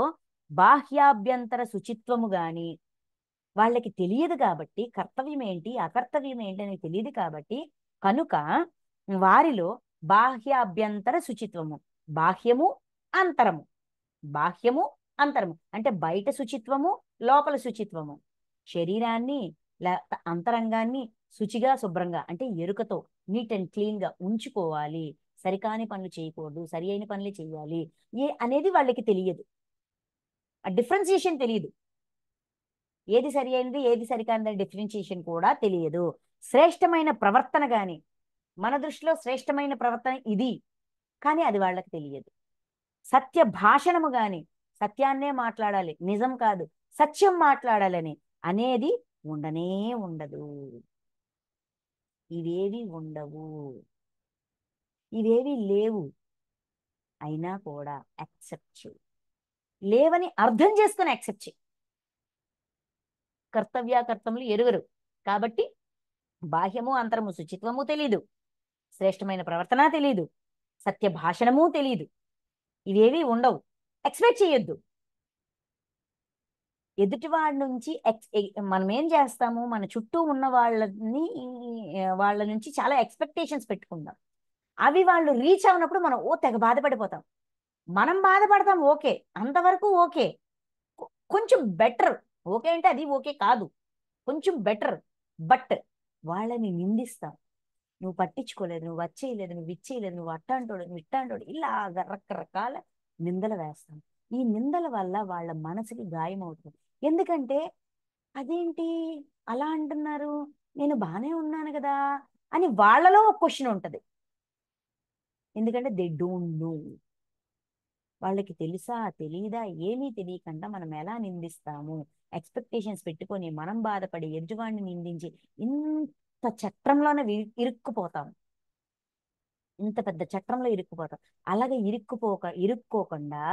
బాహ్యాభ్యంతర శుచిత్వము గాని వాళ్ళకి తెలియదు కాబట్టి, కర్తవ్యం ఏంటి అకర్తవ్యం ఏంటి అని తెలియదు కాబట్టి, కనుక వారిలో బాహ్యాభ్యంతర శుచిత్వము, బాహ్యము అంతరము, బాహ్యము అంతరము అంటే బయట శుచిత్వము, లోపల శుచిత్వము, శరీరాన్ని అంతరంగాన్ని శుచిగా శుభ్రంగా అంటే ఎరుకతో నీట్ అండ్ క్లీన్ గా ఉంచుకోవాలి, సరికాని పనులు చేయకూడదు, సరి అయిన పనులు చేయాలి అనేది వాళ్ళకి తెలియదు. ఆ డిఫరెన్సియేషన్ తెలియదు. ఏది సరి అయినది ఏది సరికానిది డిఫరెన్షియేషన్ కూడా తెలియదు. శ్రేష్టమైన ప్రవర్తన గాని మన దృష్టిలో శ్రేష్టమైన ప్రవర్తన ఇది కానీ అది వాళ్ళకి తెలియదు. సత్య భాషణము గాని సత్యాన్నే మాట్లాడాలి, నిజం కాదు సత్యం మాట్లాడాలని అనేది ఉండనే ఉండదు. ఇవేవి ఉండవు, ఇవేవి లేవు. అయినా కూడా యాక్సెప్ట్ చేయి, లేవని అర్థం చేసుకుని యాక్సెప్ట్ చేయి. కర్తవ్యాకర్తములు ఎరుగరు కాబట్టి బాహ్యము అంతరము శుచిత్వము తెలీదు, శ్రేష్టమైన ప్రవర్తన తెలీదు, సత్య భాషణము తెలీదు. ఇవేవి ఉండవు. ఎక్స్పెక్ట్ చేయొద్దు. ఎదుటివాడి నుంచి మనం ఏం చేస్తాము, మన చుట్టూ ఉన్న వాళ్ళ నుంచి చాలా ఎక్స్పెక్టేషన్స్ పెట్టుకుందాం. అవి వాళ్ళు రీచ్ అవునప్పుడు మనం తెగ బాధపడిపోతాం. మనం బాధపడతాం, ఓకే, అంతవరకు ఓకే, కొంచెం బెటర్. ఓకే అంటే అది ఓకే కాదు, కొంచెం బెటర్. బట్ వాళ్ళని నిందిస్తాం, నువ్వు పట్టించుకోలేదు, నువ్వు వచ్చేయలేదు, నువ్వు ఇచ్చేయలేదు, నువ్వు అట్టాంటోడు, నువ్వు ఇట్టాంటోడు, ఇలా రకరకాల నిందలు వేస్తాం. ఈ నిందల వల్ల వాళ్ళ మనసుకి గాయం అవుతుంది. ఎందుకంటే అదేంటి అలా అంటున్నారు, నేను బాగానే ఉన్నాను కదా అని వాళ్ళలో ఒక క్వశ్చన్ ఉంటుంది. ఎందుకంటే దే డోంట్ నో. వాళ్ళకి తెలుసా తెలీదా ఏమీ తెలియకుండా మనం ఎలా నిందిస్తాము, ఎక్స్పెక్టేషన్స్ పెట్టుకొని మనం బాధపడి ఎదుటివాడిని నిందించి ఇంత చట్రంలోనే ఇరుక్కుపోతాం, ఇంత పెద్ద చట్రంలో ఇరుక్కుపోతాం. అలాగే ఇరుక్కోకుండా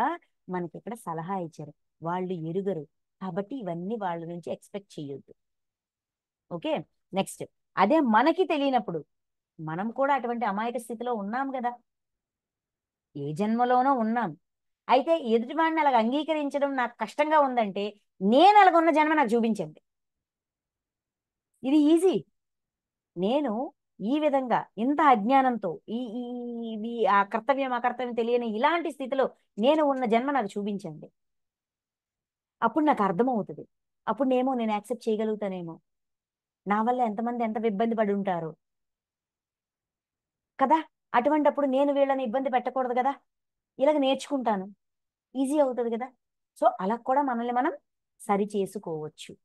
మనకి ఇక్కడ సలహా ఇచ్చారు, వాళ్ళు ఎరుగరు కాబట్టి ఇవన్నీ వాళ్ళ నుంచి ఎక్స్పెక్ట్ చేయొద్దు. ఓకే. నెక్స్ట్, అదే మనకి తెలియనప్పుడు మనం కూడా అటువంటి అమాయక స్థితిలో ఉన్నాం కదా, ఏ జన్మలోనో ఉన్నాం. అయితే ఎదుటివాడిని అలాగ అంగీకరించడం నాకు కష్టంగా ఉందంటే నేను అలాగున్న జన్మ నాకు చూపించండి, ఇది ఈజీ. నేను ఈ విధంగా ఇంత అజ్ఞానంతో ఈ ఈ ఆ కర్తవ్యం అకర్తవ్యం తెలియని ఇలాంటి స్థితిలో నేను ఉన్న జన్మ నాకు చూపించండి. అప్పుడు నాకు అర్థమవుతుంది. అప్పుడేమో నేను యాక్సెప్ట్ చేయగలుగుతానేమో. నా వల్ల ఎంతమంది ఎంత ఇబ్బంది పడి ఉంటారు కదా. అటువంటప్పుడు నేను వీళ్ళని ఇబ్బంది పెట్టకూడదు కదా. ఇలాగ నేర్చుకుంటాను. ఈజీ అవుతుంది కదా. సో అలా కూడా మనల్ని మనం సరి చేసుకోవచ్చు,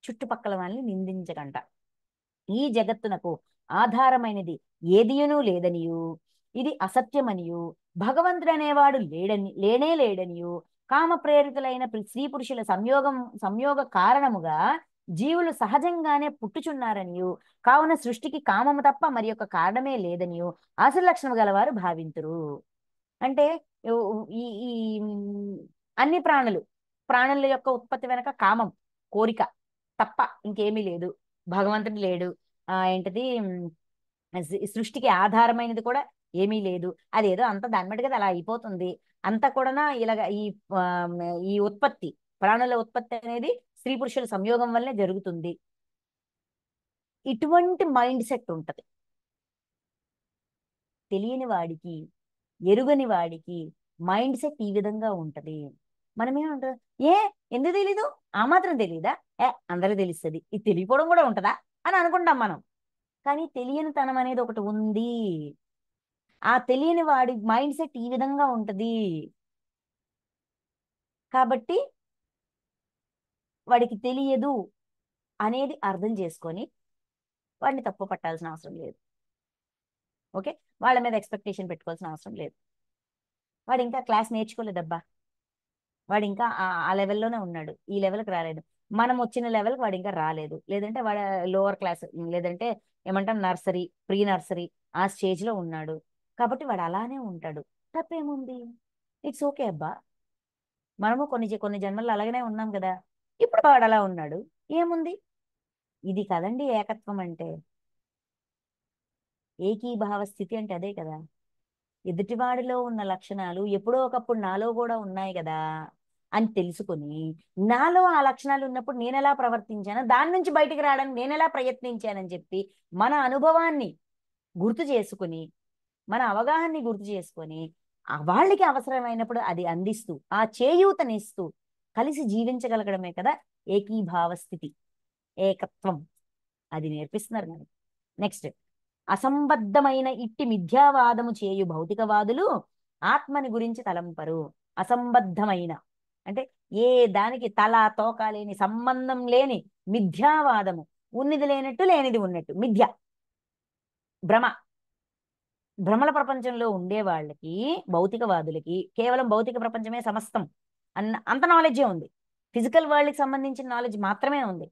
చుట్టుపక్కల వాళ్ళని నిందించకంట. ఈ జగత్తునకు ఆధారమైనది ఏదియునూ లేదనియు, ఇది అసత్యమనియు, భగవంతుడు అనేవాడు లేనే లేడనియు, కామ ప్రేరితులైన స్త్రీ పురుషుల సంయోగ కారణముగా జీవులు సహజంగానే పుట్టుచున్నారనియు, కావున సృష్టికి కామము తప్ప మరి యొక్క కారణమే లేదనియు అసలు లక్షణము గలవారు భావింతురు. అంటే ఈ ఈ అన్ని ప్రాణుల యొక్క ఉత్పత్తి వెనక కామం, కోరిక తప్ప ఇంకేమీ లేదు. భగవంతుడు లేడు. ఏంటిది సృష్టికి ఆధారమైనది కూడా ఏమీ లేదు. అదేదో అంత దాని మటుకు అలా అయిపోతుంది. అంతా కూడా ఇలాగ ఆ, ఈ ఉత్పత్తి, ప్రాణుల ఉత్పత్తి అనేది స్త్రీ పురుషుల సంయోగం వల్లే జరుగుతుంది. ఇటువంటి మైండ్ సెట్ ఉంటది తెలియని వాడికి, ఎరుగని వాడికి. మైండ్ సెట్ ఈ విధంగా ఉంటది. మనమేమంటారు, ఏ ఎందుకు తెలీదు, ఆ మాత్రం తెలీదా, అందరికి తెలుస్తుంది, ఇది తెలియకపోవడం కూడా ఉంటదా అని అనుకుంటాం మనం. కానీ తెలియని తనం అనేది ఒకటి ఉంది. ఆ తెలియని వాడి మైండ్ సెట్ ఈ విధంగా ఉంటది. కాబట్టి వాడికి తెలియదు అనేది అర్థం చేసుకొని వాడిని తప్పు పట్టాల్సిన అవసరం లేదు. ఓకే, వాళ్ళ మీద ఎక్స్పెక్టేషన్ పెట్టుకోవాల్సిన అవసరం లేదు. వాడు ఇంకా క్లాస్ నేర్చుకోలేదబ్బా, వాడు ఇంకా ఆ లెవెల్లోనే ఉన్నాడు, ఈ లెవెల్కి రాలేదు. మనం వచ్చిన లెవెల్కి వాడు ఇంకా రాలేదు. లేదంటే వాడు లోవర్ క్లాస్, లేదంటే ఏమంటాం నర్సరీ, ప్రీ నర్సరీ ఆ స్టేజ్ లో ఉన్నాడు. కాబట్టి వాడు అలానే ఉంటాడు. తప్పేముంది? ఇట్స్ ఓకే అబ్బా. మనము కొన్ని జన్మల్లో అలాగనే ఉన్నాం కదా. ఇప్పుడు వాడు అలా ఉన్నాడు, ఏముంది? ఇది కదండి ఏకత్వం అంటే. ఏకీభావ స్థితి అంటే అదే కదా. ఎదుటివాడిలో ఉన్న లక్షణాలు ఎప్పుడో ఒకప్పుడు నాలో కూడా ఉన్నాయి కదా అని తెలుసుకొని, నాలో ఆ లక్షణాలు ఉన్నప్పుడు నేను ఎలా ప్రవర్తించాను, దాని నుంచి బయటికి రావడానికి నేను ఎలా ప్రయత్నించానని చెప్పి మన అనుభవాన్ని గుర్తు చేసుకుని, మన అవగాహనని గుర్తు చేసుకొని, వాళ్ళకి అవసరమైనప్పుడు అది అందిస్తూ, ఆ చేయూతనిస్తూ కలిసి జీవించగలగడమే కదా ఏకీభావ స్థితి, ఏకత్వం. అది నేర్పిస్తున్నారు మనకి. నెక్స్ట్, అసంబద్ధమైన ఇట్టి మిథ్యావాదము చేయు భౌతికవాదులు ఆత్మని గురించి తలంపరు. అసంబద్ధమైన అంటే ఏ దానికి తల తోక లేని, సంబంధం లేని మిథ్యావాదము. ఉన్నది లేనట్టు, లేనిది ఉన్నట్టు, మిథ్య, భ్రమ. భ్రమల ప్రపంచంలో ఉండే వాళ్ళకి, భౌతికవాదులకి కేవలం భౌతిక ప్రపంచమే సమస్తం అంత నాలెడ్జే ఉంది. ఫిజికల్ వరల్డ్కి సంబంధించిన నాలెడ్జ్ మాత్రమే ఉంది.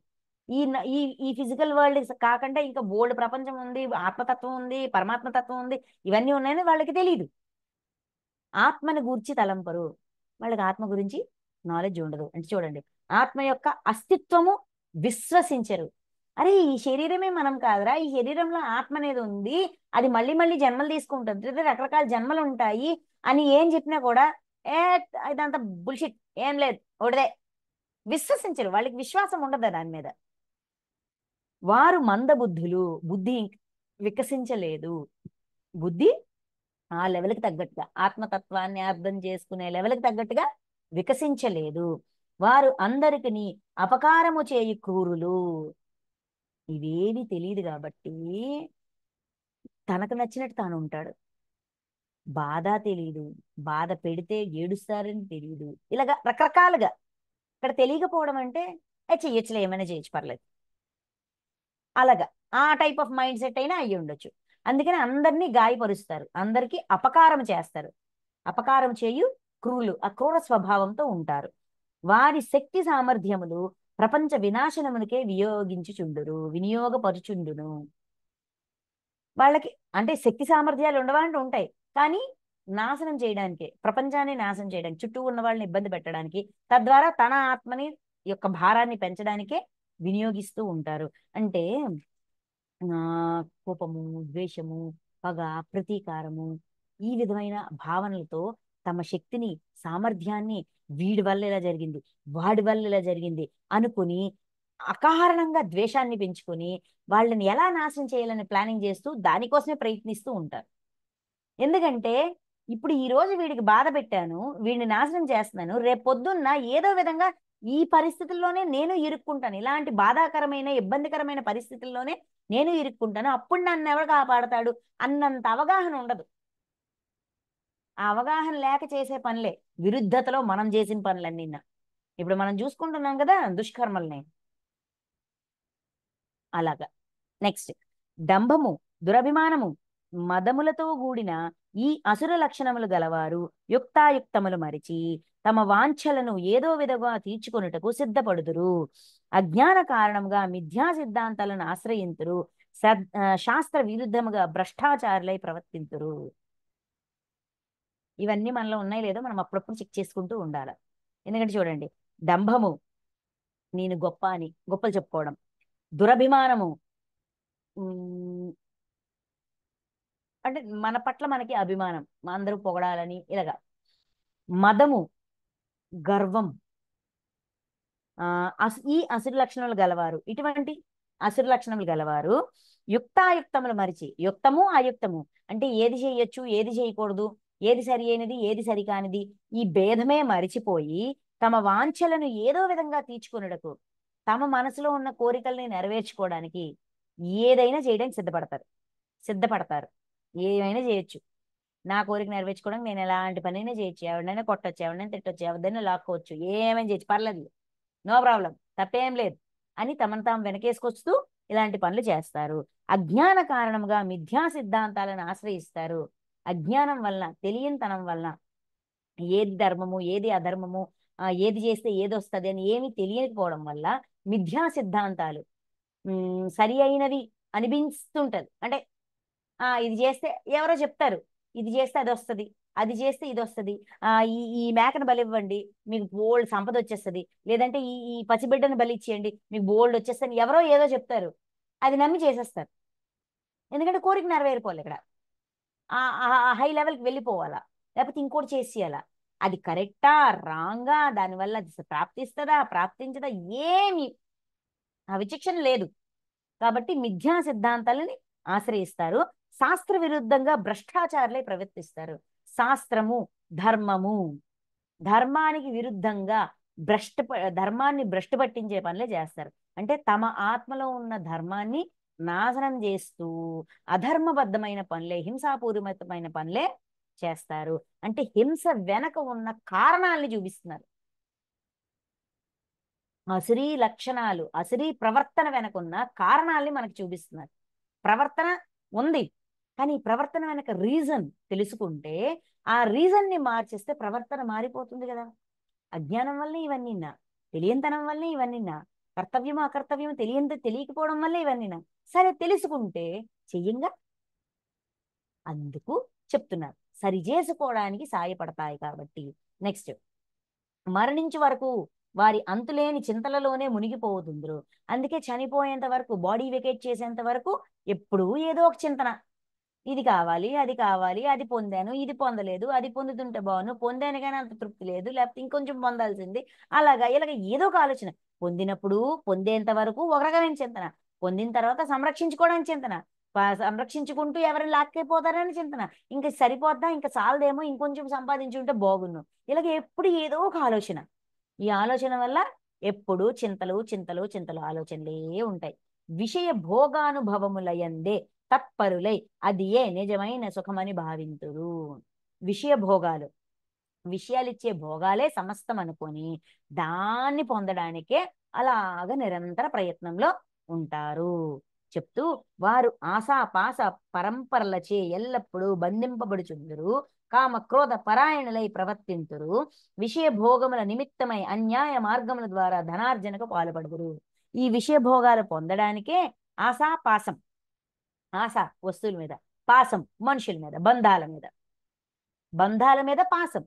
ఈ న- ఈ ఈ ఫిజికల్ వరల్డ్ కాకుండా ఇంకా బోల్డ్ ప్రపంచం ఉంది, ఆత్మతత్వం ఉంది, పరమాత్మతత్వం ఉంది. ఇవన్నీ ఉన్నాయని వాళ్ళకి తెలియదు. ఆత్మని గూర్చి తలంపరు. వాళ్ళకి ఆత్మ గురించి నాలెడ్జ్ ఉండదు. అంటే చూడండి, ఆత్మ యొక్క అస్తిత్వము విశ్వసించరు. అరే ఈ శరీరమే మనం కాదురా, ఈ శరీరంలో ఆత్మ అనేది ఉంది, అది మళ్ళీ మళ్ళీ జన్మలు తీసుకుంటుంది, రకరకాల జన్మలు ఉంటాయి అని ఏం చెప్పినా కూడా ఏ ఇదంతా బుల్షిట్, ఏం లేదు, ఒకటిదే. విశ్వసించరు, వాళ్ళకి విశ్వాసం ఉండదు దాని మీద. వారు మందబుద్ధులు, బుద్ధి వికసించలేదు. బుద్ధి ఆ లెవెల్కి తగ్గట్టుగా, ఆత్మతత్వాన్ని అర్థం చేసుకునే లెవెల్కి తగ్గట్టుగా వికసించలేదు. వారు అందరికి అపకారము చేయు క్రూరులు. ఇవేవి తెలియదు కాబట్టి తనకు నచ్చినట్టు తాను ఉంటాడు. బాధ తెలియదు, బాధ పెడితే ఏడుస్తారని తెలియదు, ఇలాగ రకరకాలుగా. ఇక్కడ తెలియకపోవడం అంటే చెయ్యొచ్చులే, ఏమైనా చేయొచ్చు, పర్లేదు, అలాగా ఆ టైప్ ఆఫ్ మైండ్ సెట్ అయినా అయ్యి ఉండొచ్చు. అందుకని అందరినీ గాయపరుస్తారు, అందరికీ అపకారం చేస్తారు. అపకారం చేయు క్రూరులు, అక్రూర స్వభావంతో ఉంటారు. వారి శక్తి సామర్థ్యములు ప్రపంచ వినాశనమునికే వినియోగపరుచుండును. వాళ్ళకి అంటే శక్తి సామర్థ్యాలు ఉండవాలంటే ఉంటాయి, కానీ నాశనం చేయడానికే, ప్రపంచాన్ని నాశనం చేయడానికి, చుట్టూ ఉన్న వాళ్ళని ఇబ్బంది పెట్టడానికి, తద్వారా తన ఆత్మని యొక్క భారాన్ని పెంచడానికే వినియోగిస్తూ ఉంటారు. అంటే కోపము, ద్వేషము, పగ, ప్రతీకారము, ఈ విధమైన భావనలతో తమ శక్తిని, సామర్థ్యాన్ని, వీడి వల్ల ఇలా జరిగింది, వాడి వల్ల ఇలా జరిగింది అనుకుని అకారణంగా ద్వేషాన్ని పెంచుకొని వాళ్ళని ఎలా నాశనం చేయాలని ప్లానింగ్ చేస్తూ దానికోసమే ప్రయత్నిస్తూ ఉంటారు. ఎందుకంటే ఇప్పుడు ఈ రోజు వీడికి బాధ పెట్టాను, వీడిని నాశనం చేస్తున్నాను, రేపు పొద్దున్న ఏదో విధంగా ఈ పరిస్థితుల్లోనే నేను ఇరుక్కుంటాను, ఇలాంటి బాధాకరమైన ఇబ్బందికరమైన పరిస్థితుల్లోనే నేను ఇరుక్కుంటాను, అప్పుడు నన్ను ఎవరు కాపాడతాడు అన్నంత అవగాహన ఉండదు. ఆ అవగాహన లేక చేసే పనులే విరుద్ధతలో మనం చేసిన పనులన్నీ. ఇప్పుడు మనం చూసుకుంటున్నాం కదా దుష్కర్మల్ని. అలాగా. నెక్స్ట్, డంభము, దురభిమానము, మదములతో కూడిన ఈ అసుర లక్షణములు గలవారు యుక్తాయుక్తములు మరిచి తమ వాంఛలను ఏదో విధంగా తీర్చుకొనుటకు సిద్ధపడుదురు. అజ్ఞాన కారణముగా మిథ్యా సిద్ధాంతాలను ఆశ్రయింతురు. శాస్త్ర విరుద్ధముగా భ్రష్టాచారులై ప్రవర్తింతురు. ఇవన్నీ మనలో ఉన్నాయి లేదో మనం అప్పుడప్పుడు చెక్ చేసుకుంటూ ఉండాలి. ఎందుకంటే చూడండి, డంభము, నేను గొప్ప అని గొప్పలు చెప్పుకోవడం. దురభిమానము, ఉమ్, అంటే మన పట్ల మనకి అభిమానం, అందరూ పొగడాలని ఇలాగా. మదము, గర్వం. ఈ అసురు లక్షణములు గలవారు, ఇటువంటి అసురు లక్షణములు గలవారు యుక్తాయుక్తములు మరిచి, యుక్తము అయుక్తము అంటే ఏది చేయొచ్చు ఏది చేయకూడదు, ఏది సరి అయినది ఏది సరికానిది, ఈ భేదమే మరిచిపోయి తమ వాంఛలను ఏదో విధంగా తీర్చుకొనుటకు, తమ మనసులో ఉన్న కోరికల్ని నెరవేర్చుకోవడానికి ఏదైనా చేయడానికి సిద్ధపడతారు. ఏమైనా చేయొచ్చు. నా కోరిక నెరవేర్చుకోవడానికి నేను ఎలాంటి పనైనా చేయొచ్చు, ఎవరినైనా కొట్టొచ్చు, ఎవరినైనా తిట్టొచ్చు, ఎవరిదైనా లాక్కోవచ్చు, ఏమైనా చేయొచ్చు, పర్లేదు, నో ప్రాబ్లం, తప్పేం లేదు అని తమను తాము వెనకేసుకొస్తూ ఇలాంటి పనులు చేస్తారు. అజ్ఞాన కారణంగా మిథ్యా సిద్ధాంతాలను ఆశ్రయిస్తారు. అజ్ఞానం వలన, తెలియనితనం వలన ఏది ధర్మము ఏది అధర్మము, ఏది చేస్తే ఏది వస్తుంది అని ఏమి తెలియకపోవడం వల్ల మిథ్యా సిద్ధాంతాలు సరి అయినవి అనిపిస్తుంటది. అంటే ఇది చేస్తే ఎవరో చెప్తారు, ఇది చేస్తే అది వస్తుంది, అది చేస్తే ఇది వస్తుంది, ఈ ఈ మేకను బలివ్వండి మీకు బోల్డ్ సంపద వచ్చేస్తుంది, లేదంటే ఈ ఈ పసిబిడ్డను బలి ఇచ్చేయండి మీకు బోల్డ్ వచ్చేస్తుంది, ఎవరో ఏదో చెప్తారు, అది నమ్మి చేసేస్తారు. ఎందుకంటే కోరిక నెరవేరిపోవాలి ఇక్కడ, హై లెవెల్కి వెళ్ళిపోవాలా, లేకపోతే ఇంకోటి చేసేయాలా. అది కరెక్టా రాంగా, దానివల్ల అది ప్రాప్తిస్తుందా ప్రాప్తించదా ఏమి ఆ విచక్షణ లేదు. కాబట్టి మిథ్యా సిద్ధాంతాలని ఆశ్రయిస్తారు. శాస్త్ర విరుద్ధంగా భ్రష్టాచారులై ప్రవర్తిస్తారు. శాస్త్రము, ధర్మము, ధర్మానికి విరుద్ధంగా ధర్మాన్ని భ్రష్టు పట్టించే పనులే చేస్తారు. అంటే తమ ఆత్మలో ఉన్న ధర్మాన్ని నాశనం చేస్తూ అధర్మబద్ధమైన పనులే, హింసాపూరితమైన పనులే చేస్తారు. అంటే హింస వెనక ఉన్న కారణాలని చూపిస్తున్నారు. అసురీ లక్షణాలు, అసురీ ప్రవర్తన వెనకున్న కారణాలని మనకు చూపిస్తున్నారు. ప్రవర్తన ఉంది, కానీ ఈ ప్రవర్తన వెనక రీజన్ తెలుసుకుంటే ఆ రీజన్ ని మార్చేస్తే ప్రవర్తన మారిపోతుంది కదా. అజ్ఞానం వల్లే ఇవన్నీనా, తెలియనితనం వల్లే ఇవన్నీనా, కర్తవ్యము అకర్తవ్యము తెలియకపోవడం వల్లే ఇవన్నీనా. సరే తెలుసుకుంటే చెయ్యంగా, అందుకు చెప్తున్నారు సరి చేసుకోవడానికి సాయపడతాయి కాబట్టి. నెక్స్ట్, మరణించే వరకు వారి అంతులేని చింతలలోనే మునిగిపోతుందరు. అందుకే చనిపోయేంత వరకు, బాడీ వెకేట్ చేసేంత వరకు ఎప్పుడూ ఏదో ఒక చింతన, ఇది కావాలి అది కావాలి, అది పొందాను ఇది పొందలేదు, అది పొందుతుంటే బాగును, పొందాను కానీ అంత తృప్తి లేదు, లేకపోతే ఇంకొంచెం పొందాల్సింది, అలాగా ఇలాగ ఏదో ఒక ఆలోచన. పొందినప్పుడు పొందేంత వరకు ఒక రకమైన చింతన, పొందిన తర్వాత సంరక్షించుకోవడానికి చింతన, సంరక్షించుకుంటూ ఎవరైనా లాక్కపోతారని చింతన, ఇంకా సరిపోద్దా ఇంకా చాలదేమో ఇంకొంచెం సంపాదించుంటే బాగున్ను, ఇలాగ ఎప్పుడు ఏదో ఒక ఆలోచన. ఈ ఆలోచన వల్ల ఎప్పుడు చింతలు చింతలు చింతలు ఆలోచనలే ఉంటాయి. విషయ భోగానుభవములయందే తత్పరులై అది ఏ నిజమైన సుఖమని భావింతురు. విషయ భోగాలు, విషయాలు ఇచ్చే భోగాలే సమస్తం అనుకొని దాన్ని పొందడానికే అలాగ నిరంతర ప్రయత్నంలో ఉంటారు. చెప్తూ వారు ఆశాపాస పరంపరలచే ఎల్లప్పుడూ బంధింపబడుచుందరు. కామ క్రోధ పరాయణులై ప్రవర్తింతురు. విషయ భోగముల నిమిత్తమై అన్యాయ మార్గముల ద్వారా ధనార్జనకు పాల్పడుదురు. ఈ విషయ భోగాలు పొందడానికే ఆశాపాసం, ఆశ వస్తువుల మీద, పాసం మనుషుల మీద, బంధాల మీద పాసం,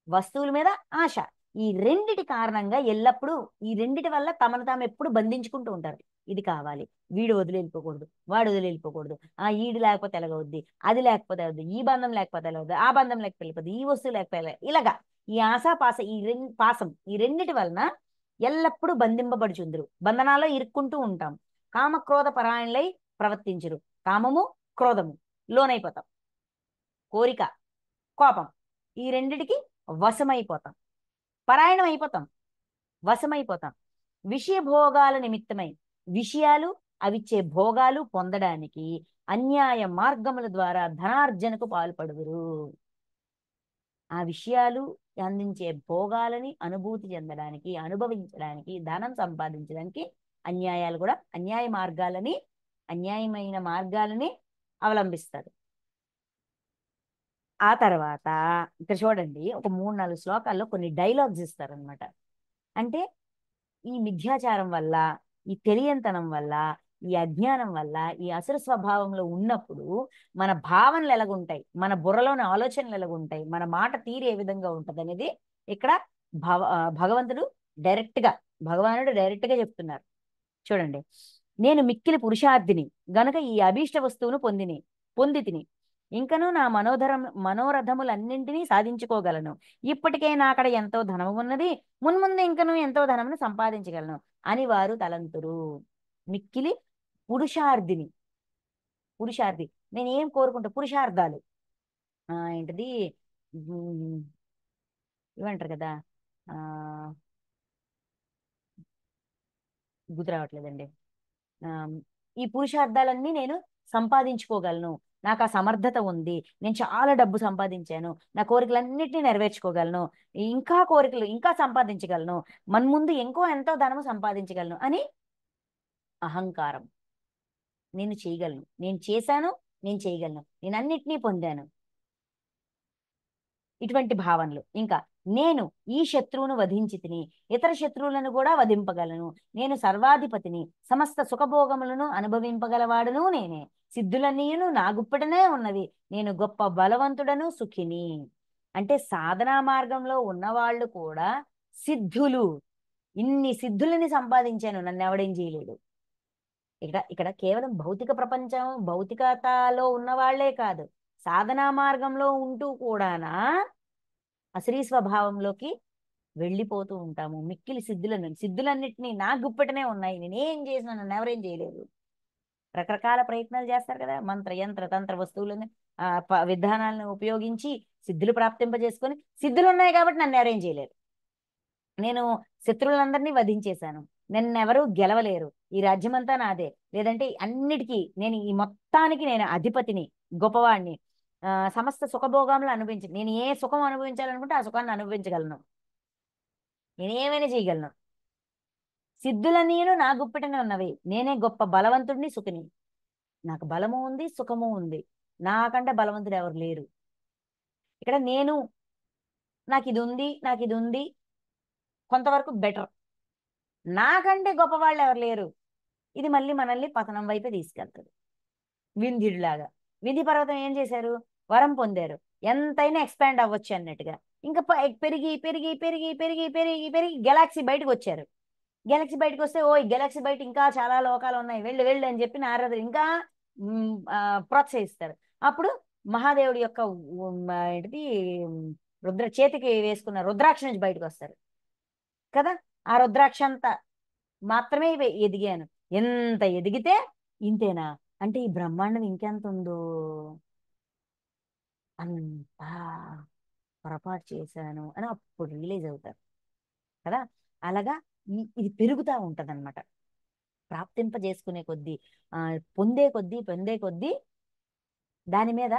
వస్తువుల మీద ఆశ. ఈ రెండిటి కారణంగా ఎల్లప్పుడూ ఈ రెండిటి వల్ల తమను తాము ఎప్పుడు బంధించుకుంటూ ఉంటారు. ఇది కావాలి, వీడు వదిలేళ్ళిపోకూడదు, వాడు వదిలేళ్ళిపోకూడదు, ఈడు లేకపోతే ఎలాగవుద్ది, అది లేకపోతే అవుద్ది, ఈ బంధం లేకపోతే ఎలా అవుద్ది, ఆ బంధం లేకపోతే వెళ్ళిపోద్ది, ఈ వస్తువు లేకపోతే ఇలాగా ఈ ఆశా పాస, పాసం ఈ రెండిటి వలన ఎల్లప్పుడూ బంధింపబడుచుందురు, బంధనాల్లో ఇరుక్కుంటూ ఉంటాం. కామక్రోధ పరాయణులై ప్రవర్తించురు. కామము క్రోధము లోనైపోతాం, కోరిక కోపం, ఈ రెండిటికి వశమైపోతాం, పరాయణం అయిపోతాం, వశమైపోతాం. విషయ భోగాల నిమిత్తమై విషయాలు అవిచ్చే భోగాలు పొందడానికి అన్యాయ మార్గముల ద్వారా ధనార్జనకు పాల్పడుదురు. ఆ విషయాలు అందించే భోగాలని అనుభూతి చెందడానికి, అనుభవించడానికి, ధనం సంపాదించడానికి అన్యాయాలు కూడా, అన్యాయమైన మార్గాలని అవలంబిస్తారు. ఆ తర్వాత ఇక్కడ చూడండి, ఒక 3-4 శ్లోకాల్లో కొన్ని డైలాగ్స్ ఇస్తారనమాట. అంటే ఈ మిథ్యాచారం వల్ల, ఈ తెలియంతనం వల్ల, ఈ అజ్ఞానం వల్ల, ఈ అసుర స్వభావంలో ఉన్నప్పుడు మన భావనలు ఎలాగుంటాయి, మన బుర్రలోని ఆలోచనలు ఎలాగుంటాయి, మన మాట తీరు ఏ విధంగా ఉంటుంది అనేది ఇక్కడ భగవంతుడు భగవానుడు డైరెక్ట్ గా చెప్తున్నారు. చూడండి, నేను మిక్కిలి పురుషార్థిని గనుక ఈ అభీష్ట వస్తువును పొందితిని, ఇంకను నా మనోరథములన్నింటినీ సాధించుకోగలను. ఇప్పటికే నా అక్కడ ఎంతో ధనము ఉన్నది, మున్ముందు ఇంకను ఎంతో ధనమును సంపాదించగలను అని వారు తలంతురు. మిక్కిలి పురుషార్థిని, నేను ఏం కోరుకుంటా, పురుషార్థాలు ఏంటిది, ఇవంటారు కదా, ఆ గుర్తు రావట్లేదండి. ఈ పురుషార్థాలన్నీ నేను సంపాదించుకోగలను, నాకు ఆ సమర్థత ఉంది, నేను చాలా డబ్బు సంపాదించాను, నా కోరికలన్నిటినీ నెరవేర్చుకోగలను, ఇంకా కోరికలు ఇంకా సంపాదించగలను, మన్ముందు ఎంతో ధనము సంపాదించగలను అని అహంకారం. నేను చేయగలను, నేను చేశాను, నేను చేయగలను, నేను అన్నిటినీ పొందాను, ఇటువంటి భావనలు. ఇంకా నేను ఈ శత్రువును వధించి తిని ఇతర శత్రువులను కూడా వధింపగలను, నేను సర్వాధిపతిని, సమస్త సుఖభోగములను అనుభవింపగలవాడును నేనే, సిద్ధులన్నీయును నా గుప్పటనే ఉన్నవి, నేను గొప్ప బలవంతుడను సుఖిని. అంటే సాధనా మార్గంలో ఉన్నవాళ్ళు కూడా సిద్ధులు, ఇన్ని సిద్ధులని సంపాదించాను, నన్ను ఎవడేం చేయలేడు. ఇక్కడ కేవలం భౌతిక ప్రపంచం, భౌతికతలో ఉన్నవాళ్లే కాదు, సాధనా మార్గంలో ఉంటూ కూడానా అశ్రీ స్వభావంలోకి వెళ్ళిపోతూ ఉంటాము. మిక్కిలి సిద్ధులన్నిటినీ నా గుప్పటనే ఉన్నాయి, నేనేం చేసినా నన్ను ఎవరేం చేయలేదు. రకరకాల ప్రయత్నాలు చేస్తారు కదా, మంత్ర యంత్ర తంత్ర వస్తువులని విధానాలను ఉపయోగించి సిద్ధులు ప్రాప్తింపజేసుకొని, సిద్ధులు ఉన్నాయి కాబట్టి నన్ను ఎవరేం చేయలేరు, నేను శత్రువులందరినీ వధించేశాను, నన్నెవరూ గెలవలేరు, ఈ రాజ్యమంతా నాదే, లేదంటే అన్నిటికీ నేను, ఈ మొత్తానికి నేను అధిపతిని, గొప్పవాడిని, సమస్త సుఖభోగములు అనుభవించి, నేను ఏ సుఖం అనుభవించాలనుకుంటే ఆ సుఖాన్ని అనుభవించగలను, నేనేమైనా చేయగలను. సిద్ధులన్నీను నా గుప్పిటనే ఉన్నవి, నేనే గొప్ప బలవంతుడిని సుఖిని, నాకు బలము ఉంది, సుఖము ఉంది, నాకంటే బలవంతుడు ఎవరు లేరు. ఇక్కడ నాకు ఇది ఉంది కొంతవరకు బెటర్, నాకంటే గొప్ప వాళ్ళు ఎవరు లేరు, ఇది మళ్ళీ మనల్ని పతనం వైపే తీసుకెళ్తుంది. వింధ్యుడిలాగా వింధ్య పర్వతం ఏం చేశారు, వరం పొందారు, ఎంతైనా ఎక్స్పాండ్ అవ్వచ్చు అన్నట్టుగా, ఇంకా పెరిగి పెరిగి పెరిగి పెరిగి పెరిగి పెరిగి గెలాక్సీ బయటకు వచ్చారు. గెలాక్సీ బయటకు వస్తే, ఓ గెలాక్సీ బయట ఇంకా చాలా లోకాలు ఉన్నాయి, వెళ్ళు వెళ్ళు అని చెప్పి నారదుడు ఇంకా ప్రోత్సహిస్తారు. అప్పుడు మహాదేవుడి యొక్క ఏంటిది చేతికి వేసుకున్న రుద్రాక్ష నుంచి బయటకు వస్తారు కదా, ఆ రుద్రాక్ష అంతా మాత్రమే ఎదిగాను, ఎంత ఎదిగితే ఇంతేనా అంటే ఈ బ్రహ్మాండం ఇంకెంత ఉందో, అంతా పొరపాటు చేశాను అని అప్పుడు రియలైజ్ అవుతారు కదా. అలాగా ఇది పెరుగుతూ ఉంటది అనమాట, ప్రాప్తింపజేసుకునే కొద్దీ, పొందే కొద్దీ దాని మీద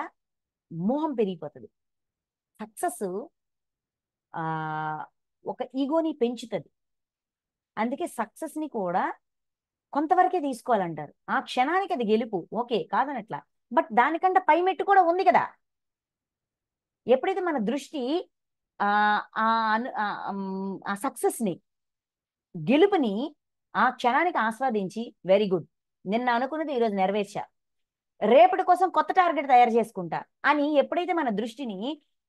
మోహం పెరిగిపోతుంది. సక్సెస్ ఒక ఈగోని పెంచుతుంది, అందుకే సక్సెస్ ని కూడా కొంతవరకే తీసుకోవాలంటారు. ఆ క్షణానికి అది గెలుపు, ఓకే కాదనట్లా, బట్ దానికంటే పై మెట్టు కూడా ఉంది కదా. ఎప్పుడైతే మన దృష్టి ఆ సక్సెస్ ని, గెలుపుని ఆ క్షణానికి ఆస్వాదించి, వెరీ గుడ్, నిన్న అనుకున్నది ఈరోజు నెరవేర్చా, రేపటి కోసం కొత్త టార్గెట్ తయారు చేసుకుంటా అని ఎప్పుడైతే మన దృష్టిని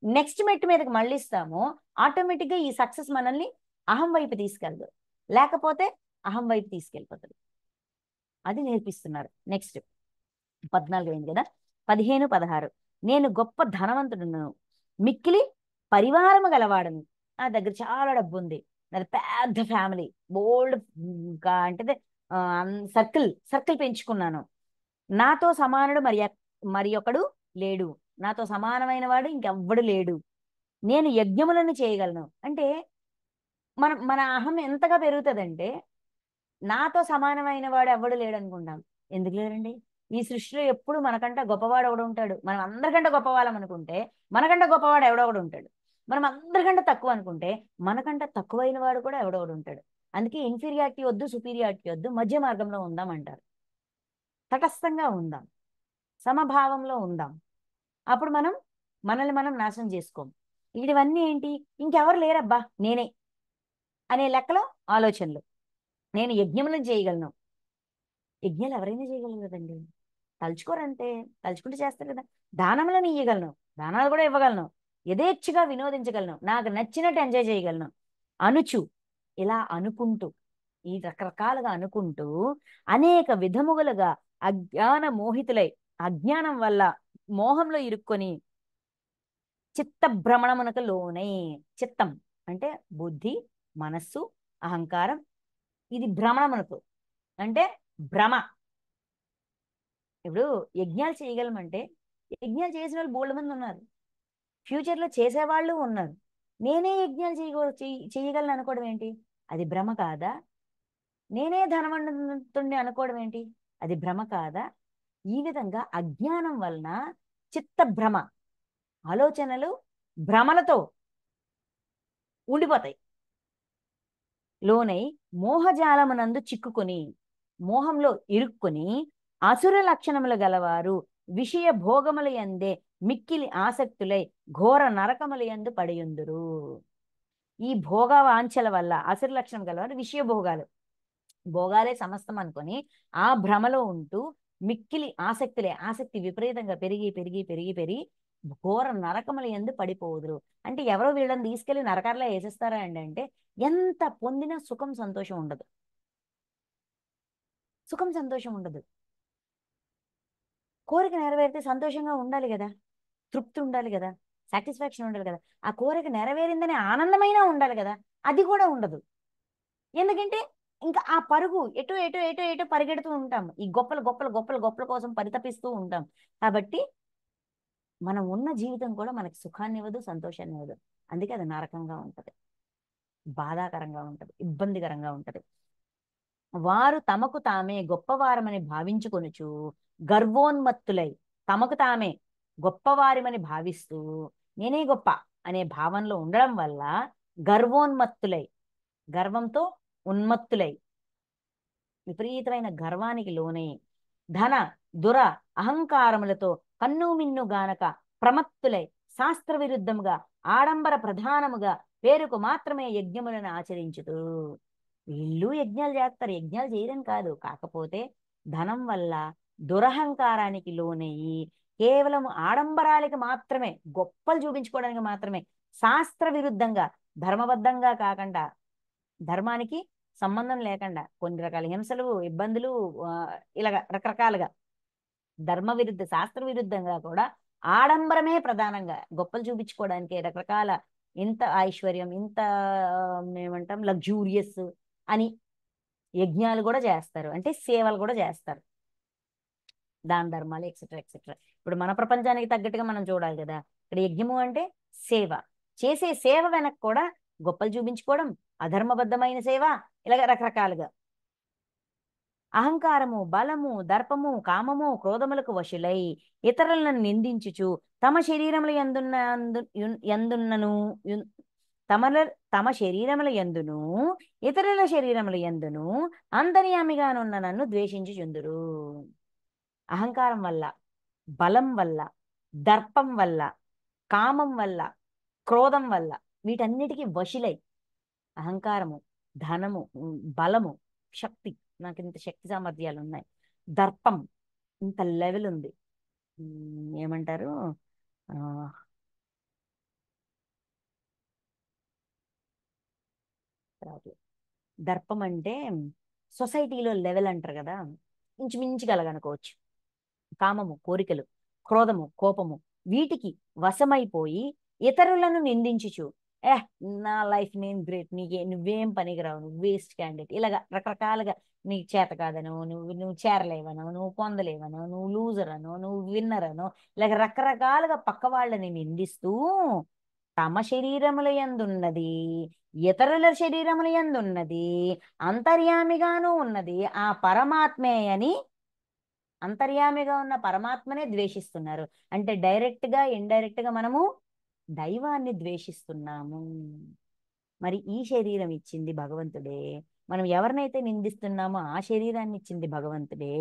నెక్స్ట్ మెట్టు మీదకి మళ్ళిస్తామో, ఆటోమేటిక్గా ఈ సక్సెస్ మనల్ని అహం వైపు తీసుకెళ్ళదు, లేకపోతే అహం వైపు తీసుకెళ్ళిపోతుంది. అది నేర్పిస్తున్నారు. నెక్స్ట్ 14 అయింది కదా, 15, 16. నేను గొప్ప ధనవంతుడును, మిక్కిలి పరివారము గలవాడను, నా దగ్గర చాలా డబ్బు ఉంది, నాది పెద్ద ఫ్యామిలీ, బోల్డ్ అంటే సర్కిల్ సర్కిల్ పెంచుకున్నాను. నాతో సమానుడు మరి ఒకడు లేడు, నాతో సమానమైన వాడు ఇంకెవ్వడు లేడు. నేను యజ్ఞములను చేయగలను అంటే మన అహం ఎంతగా పెరుగుతుందంటే నాతో సమానమైన వాడు ఎవడు లేడు అనుకుంటాం. ఎందుకు లేరండి? ఈ సృష్టిలో ఎప్పుడు మనకంట గొప్పవాడు ఎవడు ఉంటాడు? మనం అందరికంటే గొప్పవాళ్ళం అనుకుంటే మనకంటే గొప్పవాడు ఎవడొకడు ఉంటాడు. మనం అందరికంటే తక్కువ అనుకుంటే మనకంటే తక్కువైన వాడు కూడా ఎవడొకడు ఉంటాడు. అందుకే ఇన్ఫీరియారిటీ వద్దు, సుపీరియారిటీ వద్దు, మధ్య మార్గంలో ఉందాం అంటారు. తటస్థంగా ఉందాం, సమభావంలో ఉందాం. అప్పుడు మనల్ని మనం నాశనం చేసుకోం. ఇవన్నీ ఏంటి? ఇంకెవరు లేరబ్బా నేనే అనే లెక్కలో ఆలోచనలు. నేను యజ్ఞములను చేయగలను. యజ్ఞాలు ఎవరైనా చేయగలరు కదండి, తలుచుకోరంతే. తలుచుకుంటే చేస్తారు కదా. దానములను ఇయ్యగలను, దానాలు కూడా ఇవ్వగలను, యథేచ్ఛగా వినోదించగలను, నాకు నచ్చినట్టు ఎంజాయ్ చేయగలను అనుచు, ఇలా అనుకుంటూ, ఈ రకరకాలుగా అనుకుంటూ అనేక విధములుగా అజ్ఞాన మోహితులై, అజ్ఞానం వల్ల మోహంలో ఇరుక్కొని చిత్త భ్రమణమునకు లోనై. చిత్తం అంటే బుద్ధి, మనస్సు, అహంకారం. ఇది భ్రమణమునకు అంటే భ్రమ. ఇప్పుడు యజ్ఞాలు చేయగలమంటే యజ్ఞాలు చేసిన వాళ్ళు బోల్డ్ మంది ఉన్నారు, ఫ్యూచర్లో చేసేవాళ్ళు ఉన్నారు. నేనే యజ్ఞాలు చేయగలను అనుకోవడం ఏంటి? అది భ్రమ కాదా? నేనే ధనవంతుణ్ణి అనుకోవడం ఏంటి? అది భ్రమ కాదా? ఈ విధంగా అజ్ఞానం వలన చిత్త భ్రమ, ఆలోచనలు భ్రమలతో ఉండిపోతాయి. లోనై మోహజాలమునందు చిక్కుకొని, మోహంలో ఇరుక్కుని అసుర లక్షణములు గలవారు విషయ భోగముల యందే మిక్కిలి ఆసక్తులై ఘోర నరకముల యందు పడియుందురు. ఈ భోగ వాంఛల వల్ల అసుర లక్షణం గలవారు విషయ భోగాలు, భోగాలే సమస్తం అనుకొని ఆ భ్రమలో ఉంటూ మిక్కిలి ఆసక్తులే, ఆసక్తి విపరీతంగా పెరిగి పెరిగి పెరిగి పెరిగి ఘోర నరకముల యందు పడిపోదురు. అంటే ఎవరో వీళ్ళని తీసుకెళ్లి నరకాల్లో వేసేస్తారా అండి అంటే ఎంత పొందినా సుఖం సంతోషం ఉండదు. సుఖం సంతోషం ఉండదు. కోరిక నెరవేరితే సంతోషంగా ఉండాలి కదా, తృప్తి ఉండాలి కదా, సాటిస్ఫాక్షన్ ఉండాలి కదా, ఆ కోరిక నెరవేరిందని ఆనందమైనా ఉండాలి కదా. అది కూడా ఉండదు. ఎందుకంటే ఇంకా ఆ పరుగు ఎటు ఎటు ఎటు ఎటు పరిగెడుతూ ఉంటాం, ఈ గొప్పలు గొప్పలు గొప్పలు గొప్పల కోసం పరితపిస్తూ ఉంటాం. కాబట్టి మనం ఉన్న జీవితం కూడా మనకి సుఖాన్ని ఇవ్వదు, సంతోషాన్ని ఇవ్వదు. అందుకే అది నరకంగా ఉంటది, బాధాకరంగా ఉంటది, ఇబ్బందికరంగా ఉంటది. వారు తమకు తామే గొప్పవారమని భావించుకొనుచు గర్వోన్మత్తులై, తమకు తామే గొప్పవారిమని భావిస్తూ నేనే గొప్ప అనే భావనలో ఉండడం వల్ల గర్వోన్మత్తులై, గర్వంతో ఉన్మత్తులై, విపరీతమైన గర్వానికి లోనై ధన దుర అహంకారములతో కన్నుమిన్ను గానక ప్రమత్తులై శాస్త్ర విరుద్ధముగా ఆడంబర ప్రధానముగా పేరుకు మాత్రమే యజ్ఞములను ఆచరించుతూ. వీళ్ళు యజ్ఞాలు చేస్తారు, యజ్ఞాలు చేయరని కాదు, కాకపోతే ధనం వల్ల దురహంకారానికి లోనయ్యి కేవలం ఆడంబరాలకి మాత్రమే, గొప్పలు చూపించుకోవడానికి మాత్రమే, శాస్త్ర విరుద్ధంగా ధర్మబద్ధంగా కాకుండా, ధర్మానికి సంబంధం లేకుండా కొన్ని రకాల హింసలు ఇబ్బందులు, ఇలాగ రకరకాలుగా ధర్మ విరుద్ధ శాస్త్ర విరుద్ధంగా కూడా ఆడంబరమే ప్రధానంగా గొప్పలు చూపించుకోవడానికి రకరకాల ఇంత ఐశ్వర్యం, ఇంత ఏమంటాం లగ్జూరియస్ అని యజ్ఞాలు కూడా చేస్తారు, అంటే సేవలు కూడా చేస్తారు, దాన ధర్మాలు ఎక్సెట్రా ఎక్సెట్రా. ఇప్పుడు మన ప్రపంచానికి తగ్గట్టుగా మనం చూడాలి కదా. ఇక్కడ యజ్ఞము అంటే సేవ, చేసే సేవ వెనక కూడా గొప్పలు చూపించుకోవడం, అధర్మబద్ధమైన సేవ, ఇలాగ రకరకాలుగా అహంకారము, బలము, దర్పము, కామము, క్రోధములకు వశులై ఇతరులను నిందించుచు తమ శరీరముల ఎందున్నను తమ శరీరముల ఎందును ఇతరుల శరీరముల ఎందును అంతర్యామిగానున్న నన్ను ద్వేషించుచుందురు. అహంకారం వల్ల, బలం వల్ల, దర్పం వల్ల, కామం వల్ల, క్రోధం వల్ల, వీటన్నిటికీ వశులై, అహంకారము, ధనము, బలము, శక్తి, నాకు ఇంత శక్తి సామర్థ్యాలు ఉన్నాయి, దర్పం ఇంత లెవెల్ ఉంది, ఏమంటారు, ఆ, దర్పం అంటే సొసైటీలో లెవెల్ అంటారు కదా, ఇంచుమించుగలగనుకోవచ్చు. కామము కోరికలు, క్రోధము కోపము, వీటికి వశమైపోయి ఇతరులను నిందించుచు ఏ నా లైఫ్ నేను గ్రేట్, నువ్వేం పనికిరావు, నువ్వు వేస్ట్ క్యాండిడేట్, ఇలాగ రకరకాలుగా నీకు చేత కాదను, నువ్వు చేరలేవను, నువ్వు పొందలేవను, నువ్వు లూజర్ అను, నువ్వు విన్నర్ అను, ఇలాగ రకరకాలుగా పక్క వాళ్ళని నిందిస్తూ తమ శరీరముల యందున్నది, ఇతరుల శరీరముల యందున్నది, అంతర్యామిగాను ఉన్నది ఆ పరమాత్మే అని, అంతర్యామిగా ఉన్న పరమాత్మనే ద్వేషిస్తున్నారు. అంటే డైరెక్ట్ గా ఇండైరెక్ట్ గా మనము దైవాన్ని ద్వేషిస్తున్నాము. మరి ఈ శరీరం ఇచ్చింది భగవంతుడే, మనం ఎవరినైతే నిందిస్తున్నామో ఆ శరీరాన్ని ఇచ్చింది భగవంతుడే.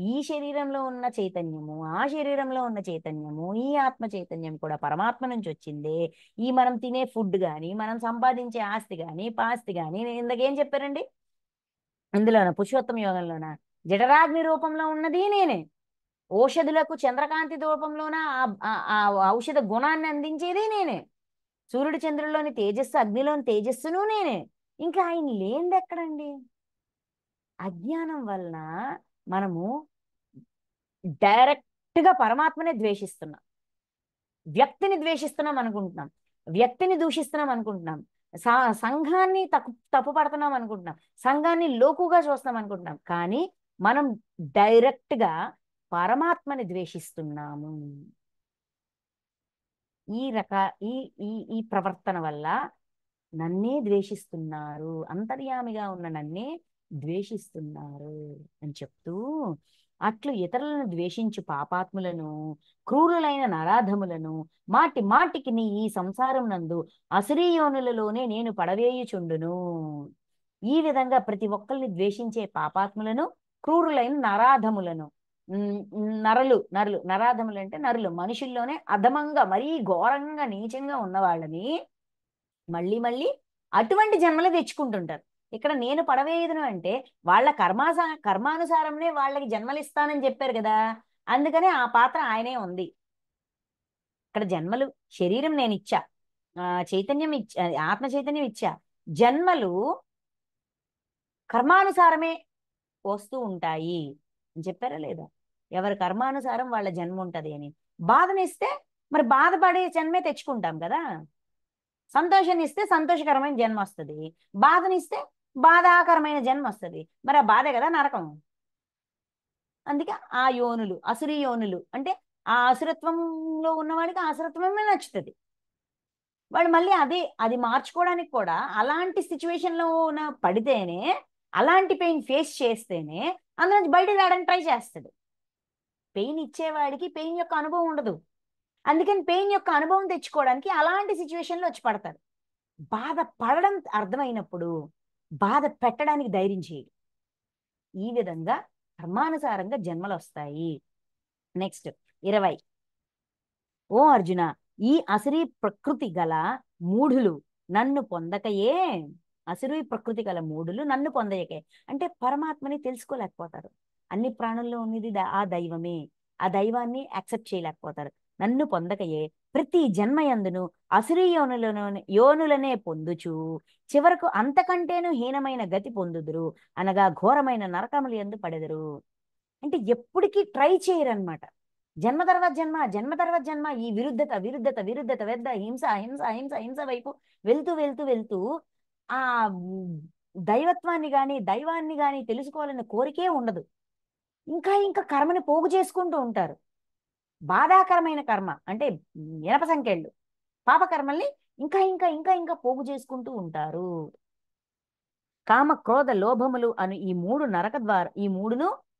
ఈ శరీరంలో ఉన్న చైతన్యము, ఆ శరీరంలో ఉన్న చైతన్యము, ఈ ఆత్మ చైతన్యం కూడా పరమాత్మ నుంచి వచ్చిందే. ఈ మనం తినే ఫుడ్ కానీ, మనం సంపాదించే ఆస్తి కానీ, పాస్తి కానీ, ఇందాకేం చెప్పారండి ఇందులోన పురుషోత్తమ యోగంలోన, జఠరాగ్ని రూపంలో ఉన్నది నేనే. ఔషధులకు చంద్రకాంతి రూపంలోన ఆ ఔషధ గుణాన్ని అందించేది నేనే. సూర్యుడు చంద్రుల్లోని తేజస్సు, అగ్నిలోని తేజస్సును నేనే. ఇంకా ఆయన లేనిది ఎక్కడండి? అజ్ఞానం వలన మనము డైరెక్ట్ గా పరమాత్మనే ద్వేషిస్తున్నాం, వ్యక్తిని ద్వేషిస్తున్నాం అనుకుంటున్నాం, వ్యక్తిని దూషిస్తున్నాం అనుకుంటున్నాం, సంఘాన్ని తప్పు పడుతున్నాం అనుకుంటున్నాం, సంఘాన్ని లోకుగా చూస్తాం అనుకుంటున్నాం. కానీ మనం డైరెక్ట్ గా పరమాత్మని ద్వేషిస్తున్నాము. ఈ రక ఈ ఈ ఈ ప్రవర్తన వల్ల నన్నే ద్వేషిస్తున్నారు, అంతర్యామిగా ఉన్న నన్నే ద్వేషిస్తున్నారు అని చెప్తూ, అట్లు ఇతరులను ద్వేషించు పాపాత్ములను, క్రూరులైన నరాధములను మాటి మాటికి నీ ఈ సంసారం నందు అసురీయోనులలోనే నేను పడవేయుచుండును. ఈ విధంగా ప్రతి ఒక్కరిని ద్వేషించే పాపాత్ములను, క్రూరులైన నరాధములను, నరులు నరులు నరాధములు అంటే నరులు, మనుషుల్లోనే అధమంగా మరీ ఘోరంగా నీచంగా ఉన్న వాళ్ళని మళ్ళీ మళ్ళీ అటువంటి జన్మలు తెచ్చుకుంటుంటారు. ఇక్కడ నేను పడవేయుదును అంటే వాళ్ళ కర్మానుసారంనే వాళ్ళకి జన్మలు ఇస్తానని చెప్పారు కదా, అందుకనే ఆ పాత్ర ఆయనే ఉంది. ఇక్కడ జన్మలు, శరీరం నేను ఇచ్చా, చైతన్యం ఇచ్చా, ఆత్మ చైతన్యం ఇచ్చా, జన్మలు కర్మానుసారమే వస్తూ ఉంటాయి అని చెప్పారా లేదా? ఎవరి కర్మానుసారం వాళ్ళ జన్మ ఉంటది అని. బాధనిస్తే మరి బాధపడే జన్మే తెచ్చుకుంటాం కదా. సంతోషాన్ని ఇస్తే సంతోషకరమైన జన్మ వస్తుంది, బాధనిస్తే బాధాకరమైన జన్మ వస్తుంది. మరి ఆ బాధే కదా నరకం. అందుకే ఆ యోనులు, అసురి యోనులు అంటే ఆ అసురత్వంలో ఉన్నవాడికి ఆ అసురత్వమే నచ్చుతుంది. వాడు మళ్ళీ అది మార్చుకోవడానికి కూడా అలాంటి సిచ్యువేషన్ లో పడితేనే, అలాంటి పెయిన్ ఫేస్ చేస్తేనే అందులో నుంచి బయటకు రావడానికి ట్రై చేస్తాడు. పెయిన్ ఇచ్చేవాడికి పెయిన్ యొక్క అనుభవం ఉండదు, అందుకని పెయిన్ యొక్క అనుభవం తెచ్చుకోవడానికి అలాంటి సిచ్యువేషన్లో వచ్చి పడతారు. బాధ పడడం అర్థమైనప్పుడు బాధ పెట్టడానికి ధైర్యం చేయడు. ఈ విధంగా కర్మానుసారంగా జన్మలు వస్తాయి. నెక్స్ట్ 20. ఓ అర్జున, ఈ అసురీ ప్రకృతి గల మూఢులు నన్ను పొందకయే, అసురీ ప్రకృతి గల మూఢులు నన్ను పొందయకే అంటే పరమాత్మని తెలుసుకోలేకపోతారు. అన్ని ప్రాణుల్లో ఉన్నది ఆ దైవమే, ఆ దైవాన్ని యాక్సెప్ట్ చేయలేకపోతారు. నన్ను పొందకయే ప్రతి జన్మయందును అసురీ యోనులనే పొందుచు చివరకు అంతకంటేను హీనమైన గతి పొందుదురు, అనగా ఘోరమైన నరకములు యందు పడెదరు. అంటే ఎప్పటికీ ట్రై చేయరనమాట. జన్మ తర్వాత జన్మ, జన్మ తర్వాత జన్మ ఈ విరుద్ధత విరుద్ధత విరుద్ధత పెద్ద హింస హింస హింస హింస వైపు వెళ్తూ వెళ్తూ వెళ్తూ ఆ దైవత్వాన్ని గాని దైవాన్ని గాని తెలుసుకోవాలన్న కోరికే ఉండదు. ఇంకా ఇంకా కర్మని పోగు చేసుకుంటూ ఉంటారు. బాధాకరమైన కర్మ అంటే ఇనప సంకెళ్ళు, పాపకర్మల్ని ఇంకా ఇంకా ఇంకా ఇంకా పోగు చేసుకుంటూ ఉంటారు. కామ క్రోధ లోభములు అను ఈ మూడును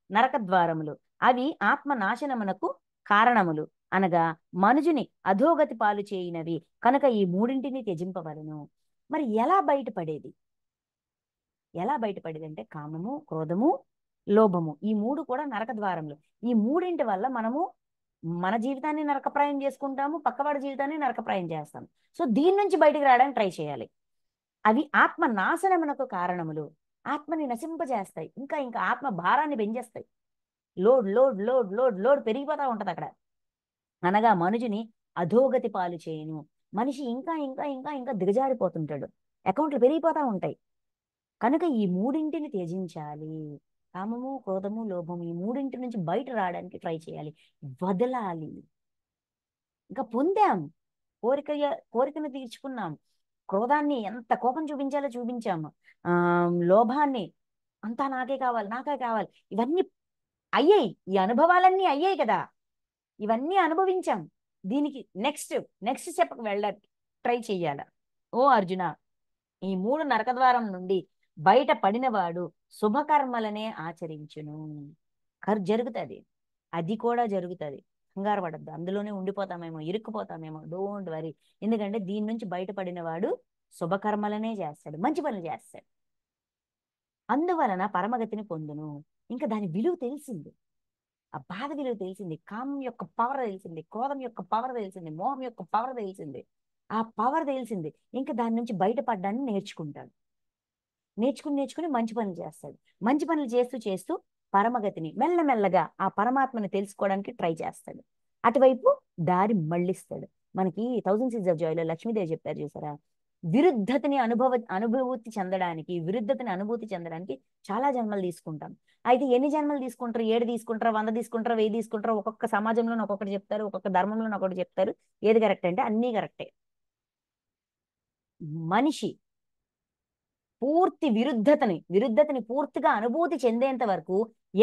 నరక ద్వారములు. అవి ఆత్మ నాశనమునకు కారణములు, అనగా మనుజుని అధోగతి పాలు చేయినవి కనుక ఈ మూడింటిని త్యజింపవలను. మరి ఎలా బయటపడేది అంటే కామము, క్రోధము, లోభము ఈ మూడు కూడా నరక ద్వారములు. ఈ మూడింటి వల్ల మనము మన జీవితాన్ని నరకప్రాయం చేసుకుంటాము, పక్కవాడి జీవితాన్ని నరకప్రాయం చేస్తాము. సో దీని నుంచి బయటికి రావడానికి ట్రై చేయాలి. అవి ఆత్మ నాశనమునకు కారణములు, ఆత్మని నశింపజేస్తాయి, ఇంకా ఇంకా ఆత్మ భారాన్ని పెంచేస్తాయి. Load load load load load పెరిగిపోతా ఉంటది అక్కడ. అనగా మనుజుని అధోగతి పాలు చేయను, మనిషి ఇంకా ఇంకా ఇంకా ఇంకా దిగజారిపోతుంటాడు, అకౌంట్లు పెరిగిపోతా ఉంటాయి. కనుక ఈ మూడింటిని త్యజించాలి. కామము, క్రోధము, లోభము ఈ మూడింటి నుంచి బయట రావడానికి ట్రై చేయాలి, వదలాలి. ఇంకా పొందాం, కోరికను తీర్చుకున్నాం, క్రోధాన్ని ఎంత కోపం చూపించాలో చూపించాము. లోభాన్ని అంతా నాకే కావాలి, నాకే కావాలి, ఇవన్నీ అయ్యాయి. ఈ అనుభవాలన్నీ అయ్యాయి కదా, ఇవన్నీ అనుభవించాం. దీనికి నెక్స్ట్ నెక్స్ట్ స్టెప్కి ట్రై చెయ్యాల. ఓ అర్జున, ఈ 3 నరకద్వారం నుండి బయట పడినవాడు శుభకర్మలనే ఆచరించును. జరుగుతుంది, అది కూడా జరుగుతుంది. కంగారు పడద్దు, అందులోనే ఉండిపోతామేమో, ఇరుక్కుపోతామేమో, డోంట్ వరీ. ఎందుకంటే దీని నుంచి బయటపడిన వాడు శుభకర్మలనే చేస్తాడు, మంచి పనులు చేస్తాడు. అందువలన పరమగతిని పొందును. ఇంకా దాని విలువ తెలిసింది, ఆ బాధ విలువ తెలిసింది, కామం యొక్క పవర్ తెలిసింది, క్రోధం యొక్క పవర్ తెలిసింది, మోహం యొక్క పవర్ తెలిసింది. ఆ పవర్ తెలిసింది, ఇంకా దాని నుంచి బయటపడ్డాన్ని నేర్చుకుంటాడు. నేర్చుకుని మంచి పనులు చేస్తాడు. మంచి పనులు చేస్తూ చేస్తూ పరమగతిని మెల్లమెల్లగా ఆ పరమాత్మని తెలుసుకోవడానికి ట్రై చేస్తాడు. అటువైపు దారి మళ్ళిస్తాడు. మనకి 1000 Seeds of Joyలో లక్ష్మీదేవి చెప్పారు చూసారా, విరుద్ధతని అనుభూతి చెందడానికి, విరుద్ధతని అనుభూతి చెందడానికి చాలా జన్మలు తీసుకుంటాం. అయితే ఎన్ని జన్మలు తీసుకుంటారు? 7 తీసుకుంటారా, 100 తీసుకుంటారా, 1000 తీసుకుంటారా? ఒక్కొక్క సమాజంలో ఒక్కొక్కటి చెప్తారు, ఒక్కొక్క ధర్మంలో ఒకటి చెప్తారు. ఏది కరెక్ట్ అంటే అన్నీ కరెక్టే. మనిషి పూర్తి విరుద్ధతని పూర్తిగా అనుభూతి చెందేంత వరకు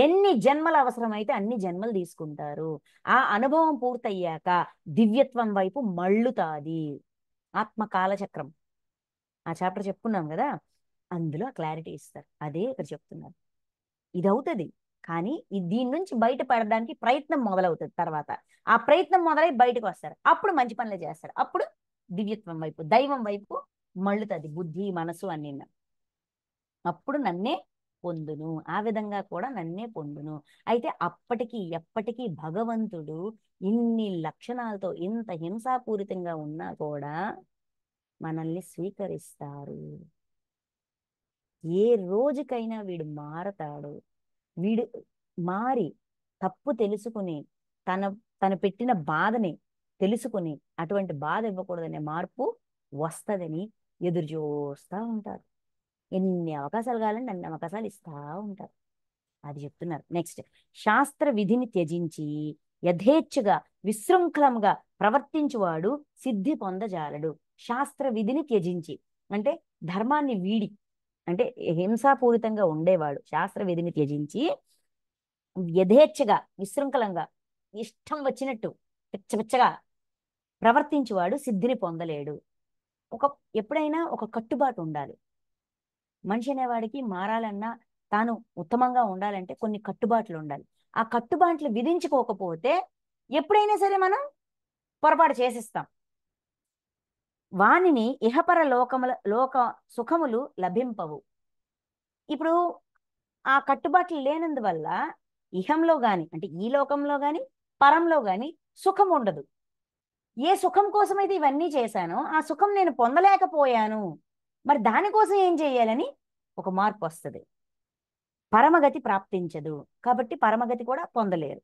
ఎన్ని జన్మలు అవసరమైతే అన్ని జన్మలు తీసుకుంటారు. ఆ అనుభవం పూర్తయ్యాక దివ్యత్వం వైపు మళ్ళుతాది. ఆత్మ కాలచక్రం ఆ చాప్టర్ చెప్పుకున్నాం కదా, అందులో క్లారిటీ ఇస్తారు. అదే ఇక్కడ చెప్తున్నారు. ఇది అవుతుంది, కానీ దీని నుంచి బయటపడడానికి ప్రయత్నం మొదలవుతుంది. తర్వాత ఆ ప్రయత్నం మొదలై బయటకు వస్తారు, అప్పుడు మంచి పనులు చేస్తారు, అప్పుడు దివ్యత్వం వైపు, దైవం వైపు మళ్ళుతుంది బుద్ధి, మనసు అన్ని. అప్పుడు నన్నే పొందును, ఆ విధంగా కూడా నన్నే పొందును. అయితే అప్పటికి ఎప్పటికీ భగవంతుడు ఇన్ని లక్షణాలతో ఇంత హింసాపూరితంగా ఉన్నా కూడా మనల్ని స్వీకరిస్తారు. ఏ రోజుకైనా వీడు మారతాడు. వీడు మారి తప్పు తెలుసుకుని తను పెట్టిన బాధని తెలుసుకుని అటువంటి బాధ ఇవ్వకూడదనే మార్పు వస్తుందని ఎదురు చూస్తూ ఉంటారు. ఎన్ని అవకాశాలు కావాలంటే అన్ని అవకాశాలు ఇస్తా ఉంటారు. అది చెప్తున్నారు. నెక్స్ట్, శాస్త్ర విధిని త్యజించి యథేచ్ఛగా విశృంఖలంగా ప్రవర్తించువాడు సిద్ధి పొందజాలడు. శాస్త్ర విధిని త్యజించి అంటే ధర్మాన్ని వీడి, అంటే హింసాపూరితంగా ఉండేవాడు శాస్త్ర విధిని త్యజించి యథేచ్ఛగా విశృంఖలంగా ఇష్టం వచ్చినట్టు పిచ్చపిచ్చగా ప్రవర్తించువాడు సిద్ధిని పొందలేడు. ఎప్పుడైనా ఒక కట్టుబాటు ఉండాలి. మనిషి అనేవాడికి మారాలన్నా, తాను ఉత్తమంగా ఉండాలంటే కొన్ని కట్టుబాట్లు ఉండాలి. ఆ కట్టుబాట్లు విధించుకోకపోతే ఎప్పుడైనా సరే మనం పొరపాటు చేసిస్తాం. వానిని ఇహపర లోక సుఖములు లభింపవు. ఇప్పుడు ఆ కట్టుబాట్లు లేనందువల్ల ఇహంలో గాని, అంటే ఈ లోకంలో గాని పరంలో గాని సుఖం ఉండదు. ఏ సుఖం కోసమైతే ఇవన్నీ చేశానో ఆ సుఖం నేను పొందలేకపోయాను, మరి దానికోసం ఏం చేయాలని ఒక మార్పు వస్తుంది. పరమగతి ప్రాప్తించదు, కాబట్టి పరమగతి కూడా పొందలేరు.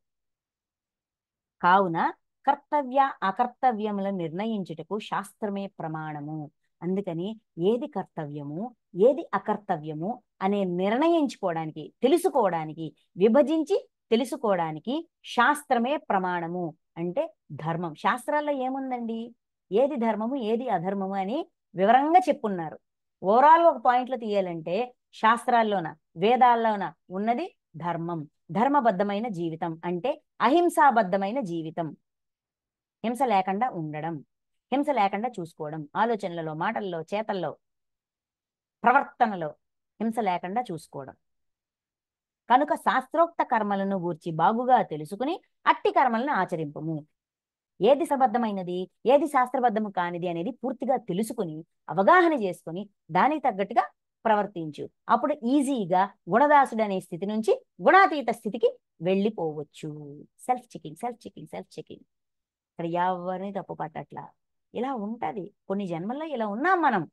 కావున కర్తవ్య అకర్తవ్యములను నిర్ణయించుటకు శాస్త్రమే ప్రమాణము. అందుకని ఏది కర్తవ్యము ఏది అకర్తవ్యము అనే నిర్ణయించుకోవడానికి, తెలుసుకోవడానికి, విభజించి తెలుసుకోవడానికి శాస్త్రమే ప్రమాణము. అంటే ధర్మం. శాస్త్రాల్లో ఏముందండి, ఏది ధర్మము ఏది అధర్మము అని వివరంగా చెప్పున్నారు. ఓవరాల్ ఒక పాయింట్లో తీయాలంటే శాస్త్రాల్లోన వేదాల్లోన ఉన్నది ధర్మం. ధర్మబద్ధమైన జీవితం అంటే అహింసాబద్ధమైన జీవితం. హింస లేకుండా ఉండడం, హింస లేకుండా చూసుకోవడం, ఆలోచనలలో, మాటల్లో, చేతల్లో, ప్రవర్తనలో హింస లేకుండా చూసుకోవడం. కనుక శాస్త్రోక్త కర్మలను గూర్చి బాగుగా తెలుసుకుని అట్టి కర్మలను ఆచరింపము. ఏది సబద్ధమైనది ఏది శాస్త్రబద్ధము కానిది అనేది పూర్తిగా తెలుసుకుని అవగాహన చేసుకుని దానికి తగ్గట్టుగా ప్రవర్తించు. అప్పుడు ఈజీగా గుణదాసుడు అనే స్థితి నుంచి గుణాతీత స్థితికి వెళ్ళిపోవచ్చు. Self checking, self checking, self checking. ఇక్కడ ఎవరిని తప్పు పట్టట్లా. ఇలా ఉంటది, కొన్ని జన్మల్లో ఇలా ఉన్నాం మనం.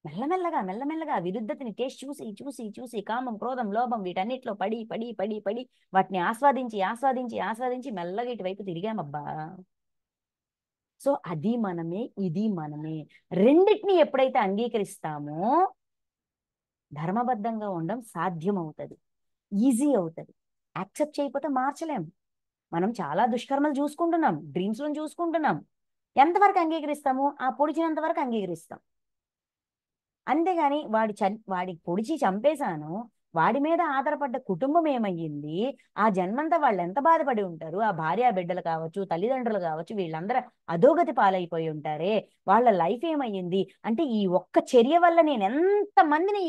మెల్లమెల్లగా మెల్లమెల్లగా విరుద్ధతని టేస్ట్ చూసి చూసి చూసి కామం, క్రోధం, లోభం వీటన్నిటిలో పడి పడి పడి పడి వాటిని ఆస్వాదించి ఆస్వాదించి ఆస్వాదించి మెల్లగా ఇటువైపు తిరిగామబ్బా. సో అది మనమే, ఇది మనమే. రెండింటిని ఎప్పుడైతే అంగీకరిస్తామో ధర్మబద్ధంగా ఉండడం సాధ్యం అవుతుంది, ఈజీ అవుతుంది. యాక్సెప్ట్ చేయకపోతే మార్చలేం. మనం చాలా దుష్కర్మలు చూసుకుంటున్నాం, డ్రీమ్స్లో చూసుకుంటున్నాం. ఎంతవరకు అంగీకరిస్తాము? ఆ పొడిచినంత వరకు అంగీకరిస్తాం. అంతేగాని వాడి పొడిచి చంపేశాను, వాడి మీద ఆధారపడ్డ కుటుంబం ఏమయ్యింది, ఆ జన్మంతా వాళ్ళు ఎంత బాధపడి ఉంటారు, ఆ భార్య బిడ్డలు కావచ్చు, తల్లిదండ్రులు కావచ్చు, వీళ్ళందరూ అధోగతి పాలైపోయి ఉంటారే, వాళ్ళ లైఫ్ ఏమయ్యింది అంటే, ఈ ఒక్క చర్య వల్ల నేను ఎంత మందిని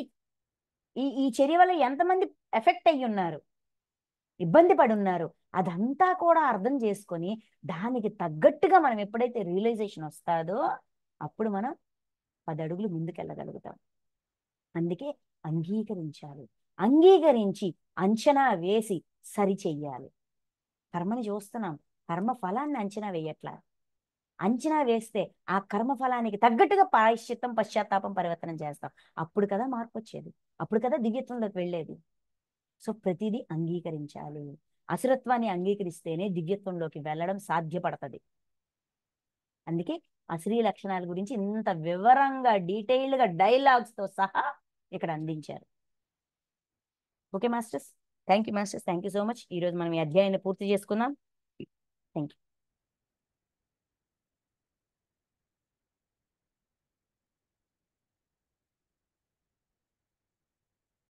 ఈ ఈ చర్య వల్ల ఎంతమంది ఎఫెక్ట్ అయ్యి ఉన్నారు, ఇబ్బంది పడి ఉన్నారు, అదంతా కూడా అర్థం చేసుకొని దానికి తగ్గట్టుగా మనం ఎప్పుడైతే రియలైజేషన్ వస్తాదో అప్పుడు మనం 10 అడుగులు ముందుకెళ్ళగలుగుతాం. అందుకే అంగీకరించాలి. అంగీకరించి అంచనా వేసి సరి చెయ్యాలి. కర్మని చూస్తున్నాం, కర్మ ఫలాన్ని అంచనా వేయట్లా. అంచనా వేస్తే ఆ కర్మ ఫలానికి తగ్గట్టుగా ప్రాయశ్చిత్తం, పశ్చాత్తాపం, పరివర్తనం చేస్తాం. అప్పుడు కదా మార్పు వచ్చేది, అప్పుడు కదా దివ్యత్వంలోకి వెళ్ళేది. సో ప్రతిదీ అంగీకరించాలి. అసురత్వాన్ని అంగీకరిస్తేనే దివ్యత్వంలోకి వెళ్ళడం సాధ్యపడుతుంది. అందుకే అశ్రీ లక్షణాల గురించి ఇంత వివరంగా డీటెయిల్డ్గా డైలాగ్స్తో సహా ఇక్కడ అందించారు. Okay masters, thank you masters, thank you so much. ఈరోజు మనం ఈ అధ్యాయాన్ని పూర్తి చేసుకుందాం. Thank you.